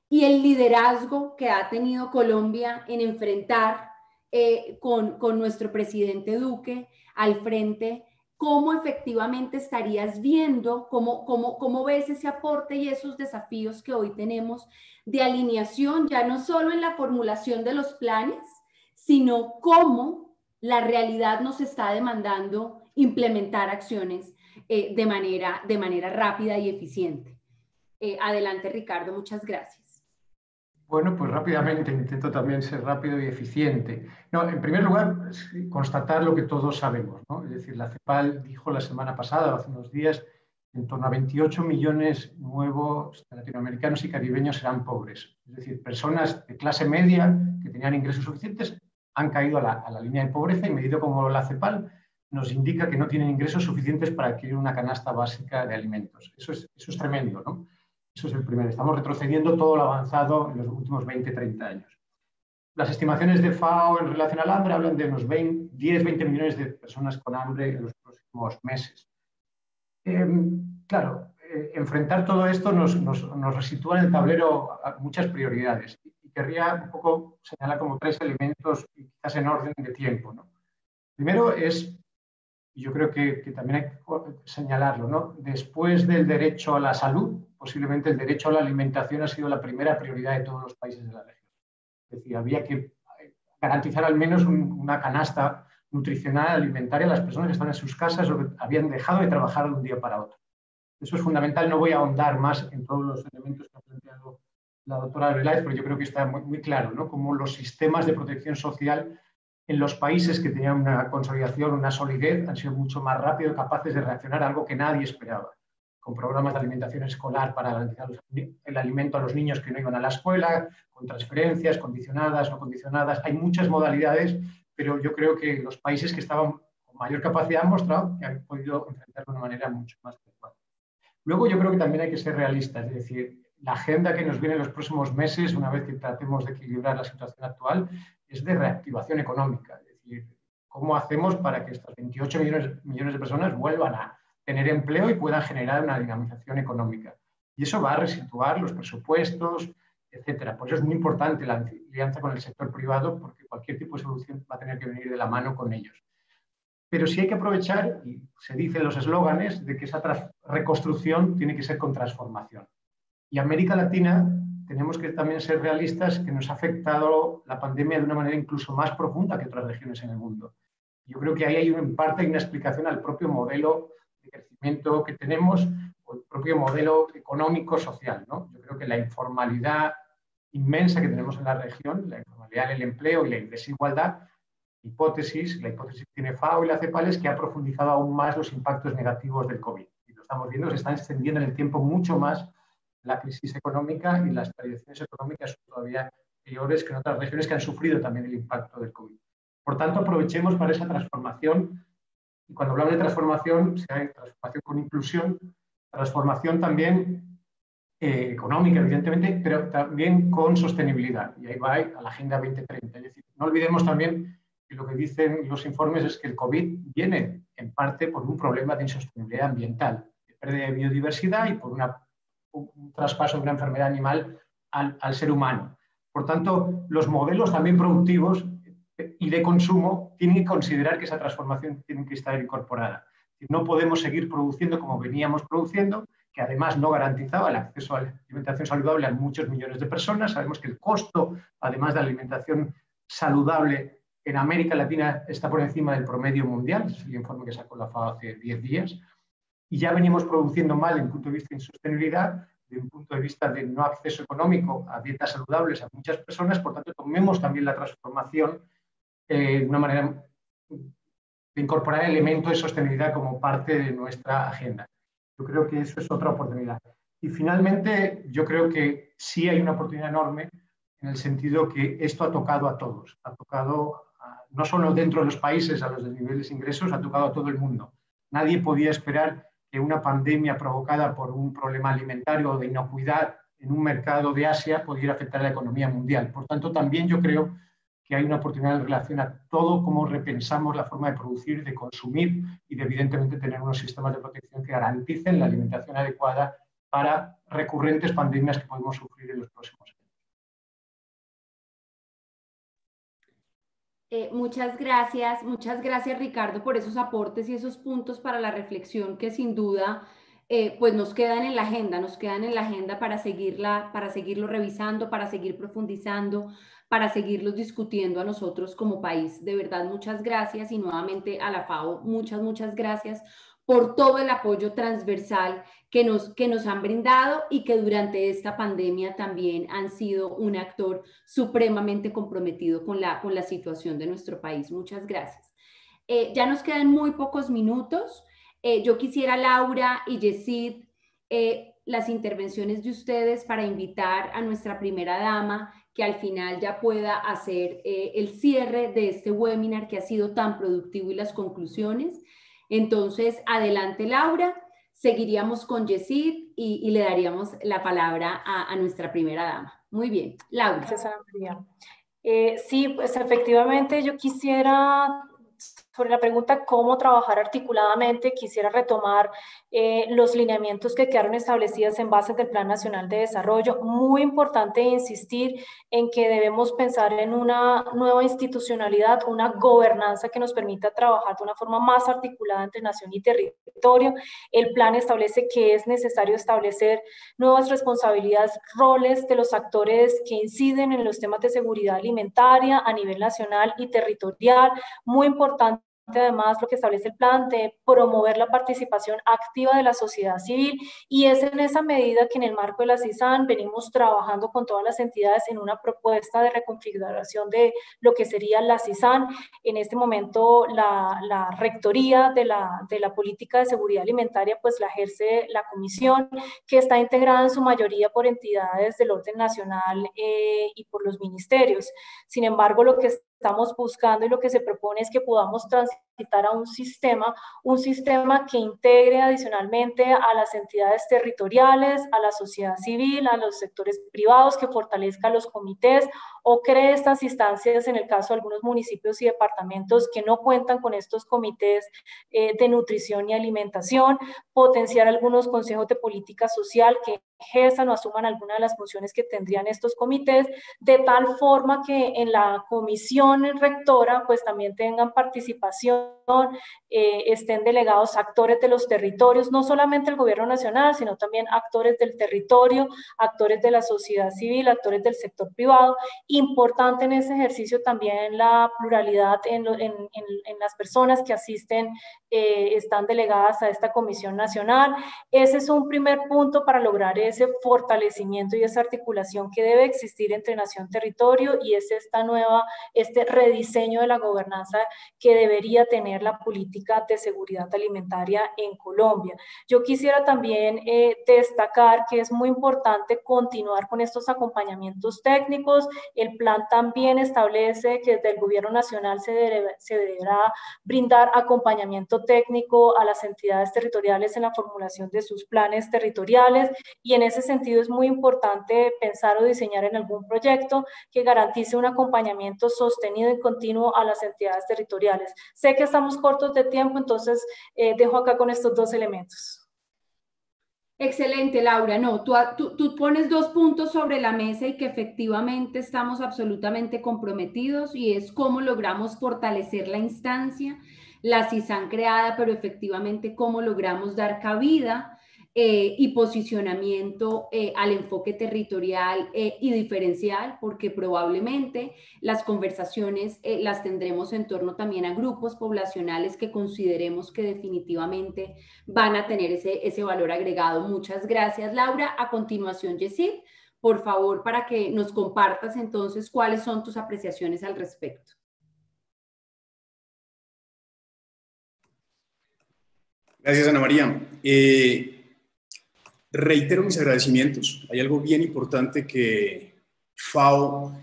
y el liderazgo que ha tenido Colombia en enfrentar con nuestro presidente Duque al frente, ¿cómo efectivamente estarías viendo, cómo ves ese aporte y esos desafíos que hoy tenemos de alineación, ya no solo en la formulación de los planes, sino cómo la realidad nos está demandando implementar acciones de manera rápida y eficiente? Adelante, Ricardo, muchas gracias. Bueno, pues rápidamente, intento también ser rápido y eficiente. No, en primer lugar, constatar lo que todos sabemos, ¿no? Es decir, la CEPAL dijo la semana pasada, hace unos días, en torno a 28 millones nuevos latinoamericanos y caribeños serán pobres. Es decir, personas de clase media que tenían ingresos suficientes han caído a la línea de pobreza y medido como la CEPAL nos indica que no tienen ingresos suficientes para adquirir una canasta básica de alimentos. Eso es tremendo, ¿no? Eso es el primero. Estamos retrocediendo todo lo avanzado en los últimos 20, 30 años. Las estimaciones de FAO en relación al hambre hablan de unos 10, 20 millones de personas con hambre en los próximos meses. Claro, enfrentar todo esto nos resitúa en el tablero a muchas prioridades. Y querría un poco señalar como 3 elementos, quizás en orden de tiempo, ¿no? Primero es, y yo creo que también hay que señalarlo, ¿no? Después del derecho a la salud, posiblemente el derecho a la alimentación ha sido la primera prioridad de todos los países de la región. Es decir, había que garantizar al menos una canasta nutricional alimentaria a las personas que están en sus casas o que habían dejado de trabajar de un día para otro. Eso es fundamental. No voy a ahondar más en todos los elementos que ha planteado la doctora Arbeláez, pero yo creo que está muy claro, ¿no? Cómo los sistemas de protección social en los países que tenían una consolidación, una solidez, han sido mucho más rápido, capaces de reaccionar a algo que nadie esperaba, con programas de alimentación escolar para garantizar el alimento a los niños que no iban a la escuela, con transferencias condicionadas, no condicionadas. Hay muchas modalidades, pero yo creo que los países que estaban con mayor capacidad han mostrado que han podido enfrentarlo de una manera mucho más adecuada. Luego yo creo que también hay que ser realistas, es decir, la agenda que nos viene en los próximos meses, una vez que tratemos de equilibrar la situación actual, es de reactivación económica. Es decir, ¿cómo hacemos para que estas 28 millones de personas vuelvan a tener empleo y puedan generar una dinamización económica? Y eso va a resituar los presupuestos, etcétera. Por eso es muy importante la alianza con el sector privado, porque cualquier tipo de solución va a tener que venir de la mano con ellos. Pero sí hay que aprovechar, y se dice en los eslóganes, de que esa reconstrucción tiene que ser con transformación. Y América Latina, tenemos que también ser realistas, que nos ha afectado la pandemia de una manera incluso más profunda que otras regiones en el mundo. Yo creo que ahí hay en parte una explicación al propio modelo de crecimiento que tenemos, o el propio modelo económico-social, ¿no? Yo creo que la informalidad inmensa que tenemos en la región, la informalidad en el empleo y la desigualdad, la hipótesis que tiene FAO y la CEPAL es que ha profundizado aún más los impactos negativos del COVID. Y lo estamos viendo, se están extendiendo en el tiempo mucho más la crisis económica y las predicciones económicas son todavía peores que en otras regiones que han sufrido también el impacto del COVID. Por tanto, aprovechemos para esa transformación. Y cuando hablamos de transformación, sea transformación con inclusión, transformación también económica, evidentemente, pero también con sostenibilidad. Y ahí va a la Agenda 2030. Es decir, no olvidemos también que lo que dicen los informes es que el COVID viene en parte por un problema de insostenibilidad ambiental, de pérdida de biodiversidad y por un traspaso de una enfermedad animal al ser humano. Por tanto, los modelos también productivos y de consumo tienen que considerar que esa transformación tiene que estar incorporada. No podemos seguir produciendo como veníamos produciendo, que además no garantizaba el acceso a la alimentación saludable a muchos millones de personas. Sabemos que el costo, además de la alimentación saludable, en América Latina está por encima del promedio mundial. Es el informe que sacó la FAO hace 10 días. Y ya venimos produciendo mal desde un punto de vista de insostenibilidad, desde un punto de vista de no acceso económico a dietas saludables a muchas personas. Por tanto, tomemos también la transformación de una manera de incorporar elementos de sostenibilidad como parte de nuestra agenda. Yo creo que eso es otra oportunidad. Y finalmente, yo creo que sí hay una oportunidad enorme en el sentido que esto ha tocado a todos. Ha tocado no solo dentro de los países, a los de niveles de ingresos, ha tocado a todo el mundo. Nadie podía esperar que una pandemia provocada por un problema alimentario o de inocuidad en un mercado de Asia pudiera afectar a la economía mundial. Por tanto, también yo creo que hay una oportunidad en relación a todo cómo repensamos la forma de producir, de consumir y de evidentemente tener unos sistemas de protección que garanticen la alimentación adecuada para recurrentes pandemias que podemos sufrir en los próximos años. Muchas gracias Ricardo por esos aportes y esos puntos para la reflexión que sin duda pues nos quedan en la agenda, para seguirlo revisando, para seguir profundizando, para seguirlos discutiendo a nosotros como país. De verdad, muchas gracias y nuevamente a la FAO, muchas gracias por todo el apoyo transversal que nos han brindado y que durante esta pandemia también han sido un actor supremamente comprometido con la situación de nuestro país. Muchas gracias. Ya nos quedan muy pocos minutos. Yo quisiera, Laura y Yesid, las intervenciones de ustedes para invitar a nuestra primera dama que al final ya pueda hacer el cierre de este webinar que ha sido tan productivo y las conclusiones. Entonces, adelante, Laura. Seguiríamos con Yesid y le daríamos la palabra a nuestra primera dama. Muy bien, Laura. Gracias, Ana María. Sí, pues efectivamente yo quisiera, sobre la pregunta cómo trabajar articuladamente, quisiera retomar los lineamientos que quedaron establecidos en base del Plan Nacional de Desarrollo. Muy importante insistir en que debemos pensar en una nueva institucionalidad, una gobernanza que nos permita trabajar de una forma más articulada entre nación y territorio. El plan establece que es necesario establecer nuevas responsabilidades, roles de los actores que inciden en los temas de seguridad alimentaria a nivel nacional y territorial. Muy importante además lo que establece el plan de promover la participación activa de la sociedad civil, y es en esa medida que en el marco de la CISAN venimos trabajando con todas las entidades en una propuesta de reconfiguración de lo que sería la CISAN. En este momento la rectoría de la política de seguridad alimentaria pues la ejerce la comisión, que está integrada en su mayoría por entidades del orden nacional y por los ministerios. Sin embargo, lo que estamos buscando y lo que se propone es que podamos transitar a un sistema que integre adicionalmente a las entidades territoriales, a la sociedad civil, a los sectores privados, que fortalezca los comités o cree estas instancias en el caso de algunos municipios y departamentos que no cuentan con estos comités de nutrición y alimentación, potenciar algunos consejos de política social que ejerzan o asuman alguna de las funciones que tendrían estos comités, de tal forma que en la comisión rectora pues también tengan participación, estén delegados actores de los territorios, no solamente el gobierno nacional, sino también actores del territorio, actores de la sociedad civil, actores del sector privado. Importante en ese ejercicio también la pluralidad en las personas que asisten, están delegadas a esta comisión nacional. Ese es un primer punto para lograr ese fortalecimiento y esa articulación que debe existir entre nación-territorio, y es este rediseño de la gobernanza que debería tener la política de seguridad alimentaria en Colombia. Yo quisiera también destacar que es muy importante continuar con estos acompañamientos técnicos. El plan también establece que desde el gobierno nacional se deberá brindar acompañamiento técnico a las entidades territoriales en la formulación de sus planes territoriales, y en ese sentido es muy importante pensar o diseñar en algún proyecto que garantice un acompañamiento sostenido y continuo a las entidades territoriales. Sé que estamos cortos de tiempo, entonces dejo acá con estos dos elementos. Excelente, Laura. No, tú pones dos puntos sobre la mesa y que efectivamente estamos absolutamente comprometidos, y es cómo logramos fortalecer la instancia, la CISAN creada, pero efectivamente cómo logramos dar cabida y posicionamiento al enfoque territorial y diferencial, porque probablemente las conversaciones las tendremos en torno también a grupos poblacionales que consideremos que definitivamente van a tener ese valor agregado. Muchas gracias, Laura. A continuación, Yesid, por favor, para que nos compartas entonces cuáles son tus apreciaciones al respecto. Gracias, Ana María. Reitero mis agradecimientos. Hay algo bien importante que FAO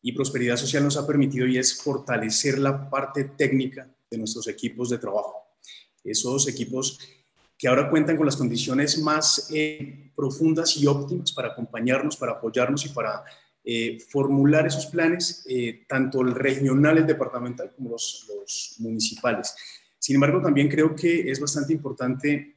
y Prosperidad Social nos ha permitido, y es fortalecer la parte técnica de nuestros equipos de trabajo. Esos equipos que ahora cuentan con las condiciones más profundas y óptimas para acompañarnos, para apoyarnos y para formular esos planes, tanto el regional, el departamental, como los municipales. Sin embargo, también creo que es bastante importante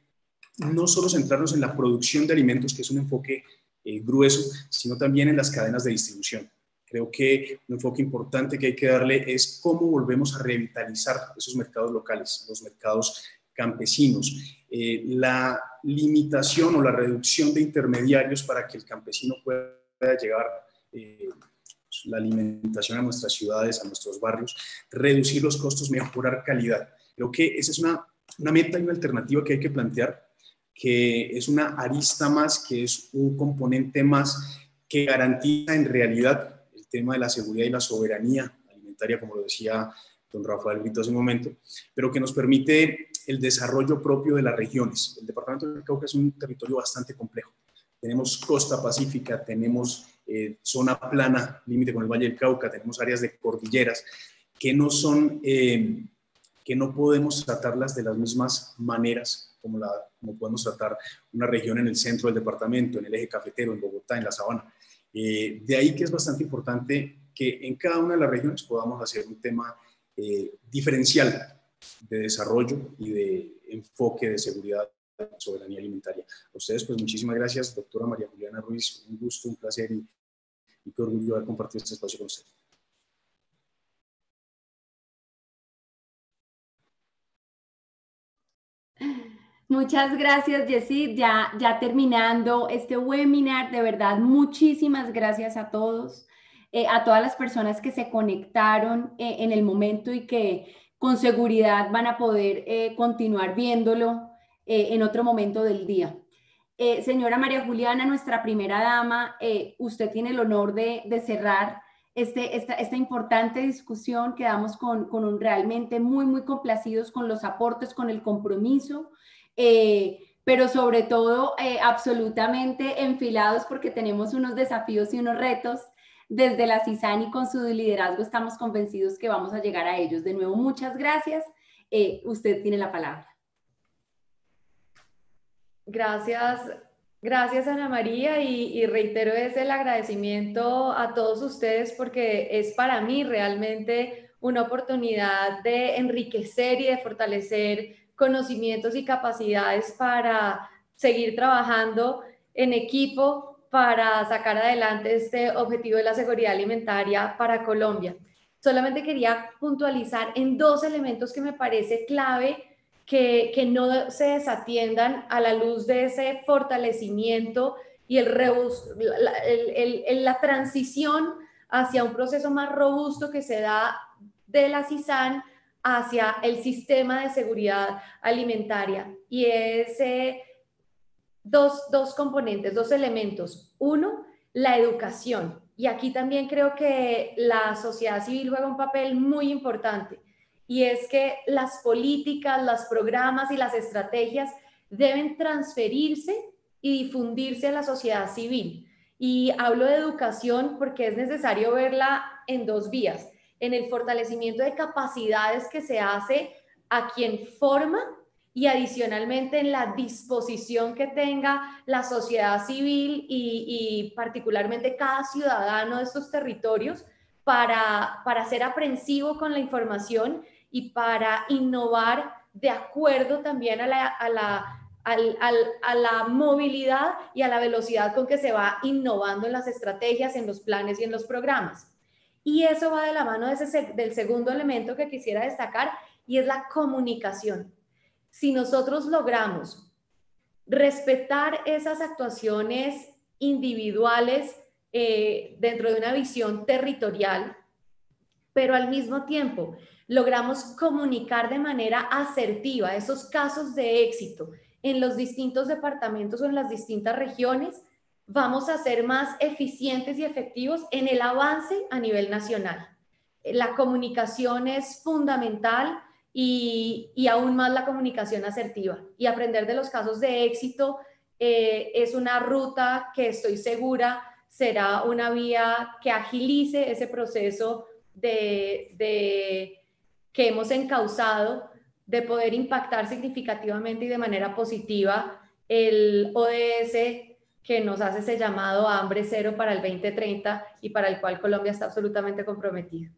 no solo centrarnos en la producción de alimentos, que es un enfoque grueso, sino también en las cadenas de distribución. Creo que un enfoque importante que hay que darle es cómo volvemos a revitalizar esos mercados locales, los mercados campesinos. La limitación o la reducción de intermediarios para que el campesino pueda llegar la alimentación a nuestras ciudades, a nuestros barrios, reducir los costos, mejorar calidad. Creo que esa es una meta y una alternativa que hay que plantear, que es una arista más, que es un componente más que garantiza en realidad el tema de la seguridad y la soberanía alimentaria, como lo decía don Rafael Brito hace un momento, pero que nos permite el desarrollo propio de las regiones. El departamento del Cauca es un territorio bastante complejo. Tenemos costa pacífica, tenemos zona plana, límite con el Valle del Cauca, tenemos áreas de cordilleras que no son, que no podemos tratarlas de las mismas maneras como podemos tratar una región en el centro del departamento, en el eje cafetero, en Bogotá, en la Sabana. De ahí que es bastante importante que en cada una de las regiones podamos hacer un tema diferencial de desarrollo y de enfoque de seguridad y soberanía alimentaria. A ustedes, pues muchísimas gracias, doctora María Juliana Ruiz, un gusto, un placer y qué orgullo haber compartido este espacio con usted. Muchas gracias, Yesid. Ya terminando este webinar, de verdad, muchísimas gracias a todos, a todas las personas que se conectaron en el momento y que con seguridad van a poder continuar viéndolo en otro momento del día. Señora María Juliana, nuestra primera dama, usted tiene el honor de cerrar esta importante discusión. Quedamos con realmente muy complacidos con los aportes, con el compromiso, pero sobre todo absolutamente enfilados porque tenemos unos desafíos y unos retos desde la CISAN, y con su liderazgo estamos convencidos que vamos a llegar a ellos. De nuevo, muchas gracias. Usted tiene la palabra. Gracias Ana María, y reitero el agradecimiento a todos ustedes, porque es para mí realmente una oportunidad de enriquecer y de fortalecer conocimientos y capacidades para seguir trabajando en equipo para sacar adelante este objetivo de la seguridad alimentaria para Colombia. Solamente quería puntualizar en dos elementos que me parece clave que no se desatiendan a la luz de ese fortalecimiento y la transición hacia un proceso más robusto que se da de la CISAN hacia el sistema de seguridad alimentaria. Y es dos componentes, dos elementos. Uno, la educación. Y aquí también creo que la sociedad civil juega un papel muy importante. Y es que las políticas, los programas y las estrategias deben transferirse y difundirse a la sociedad civil. Y hablo de educación porque es necesario verla en dos vías: en el fortalecimiento de capacidades que se hace a quien forma, y adicionalmente en la disposición que tenga la sociedad civil y particularmente cada ciudadano de estos territorios para ser aprensivo con la información y para innovar de acuerdo también a la movilidad y a la velocidad con que se va innovando en las estrategias, en los planes y en los programas. Y eso va de la mano del segundo elemento que quisiera destacar, y es la comunicación. Si nosotros logramos respetar esas actuaciones individuales dentro de una visión territorial, pero al mismo tiempo logramos comunicar de manera asertiva esos casos de éxito en los distintos departamentos o en las distintas regiones, vamos a ser más eficientes y efectivos en el avance a nivel nacional. La comunicación es fundamental, y aún más la comunicación asertiva. Y aprender de los casos de éxito es una ruta que estoy segura será una vía que agilice ese proceso que hemos encauzado de poder impactar significativamente y de manera positiva el ODS que nos hace ese llamado a hambre cero para el 2030 y para el cual Colombia está absolutamente comprometido.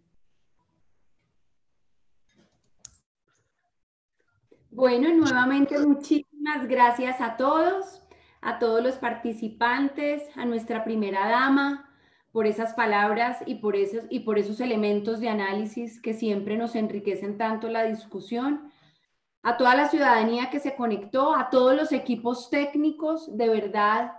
Bueno, nuevamente muchísimas gracias a todos los participantes, a nuestra primera dama, por esas palabras y por esos elementos de análisis que siempre nos enriquecen tanto la discusión. A toda la ciudadanía que se conectó, a todos los equipos técnicos, de verdad,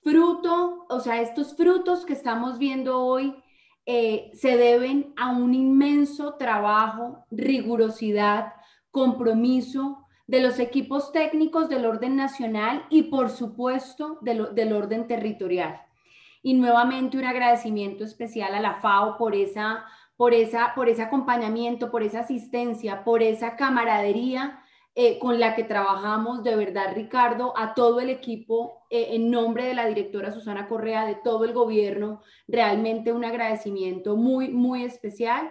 estos frutos que estamos viendo hoy se deben a un inmenso trabajo, rigurosidad, compromiso de los equipos técnicos del orden nacional y, por supuesto, del orden territorial. Y nuevamente un agradecimiento especial a la FAO por ese acompañamiento, por esa asistencia, por esa camaradería con la que trabajamos. De verdad, Ricardo, a todo el equipo, en nombre de la directora Susana Correa, de todo el gobierno, realmente un agradecimiento muy, muy especial.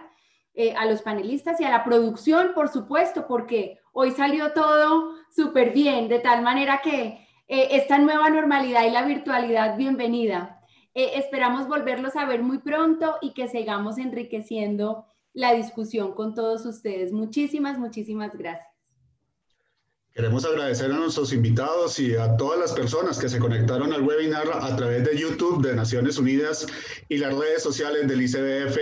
A los panelistas y a la producción, por supuesto, porque hoy salió todo súper bien, de tal manera que esta nueva normalidad y la virtualidad, bienvenida. Esperamos volverlos a ver muy pronto y que sigamos enriqueciendo la discusión con todos ustedes. Muchísimas, muchísimas gracias. Queremos agradecer a nuestros invitados y a todas las personas que se conectaron al webinar a través de YouTube de Naciones Unidas y las redes sociales del ICBF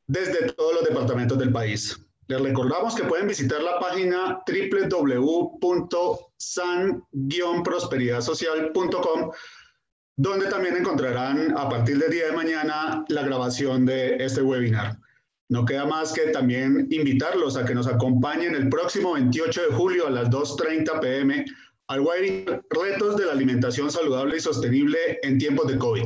desde todos los departamentos del país. Les recordamos que pueden visitar la página www.san-prosperidadsocial.com, donde también encontrarán a partir del día de mañana la grabación de este webinar. No queda más que también invitarlos a que nos acompañen el próximo 28 de julio a las 2:30 p.m. al webinar Retos de la Alimentación Saludable y Sostenible en Tiempos de COVID,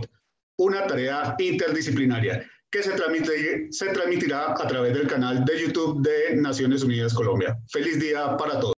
una tarea interdisciplinaria que se transmitirá a través del canal de YouTube de Naciones Unidas Colombia. Feliz día para todos.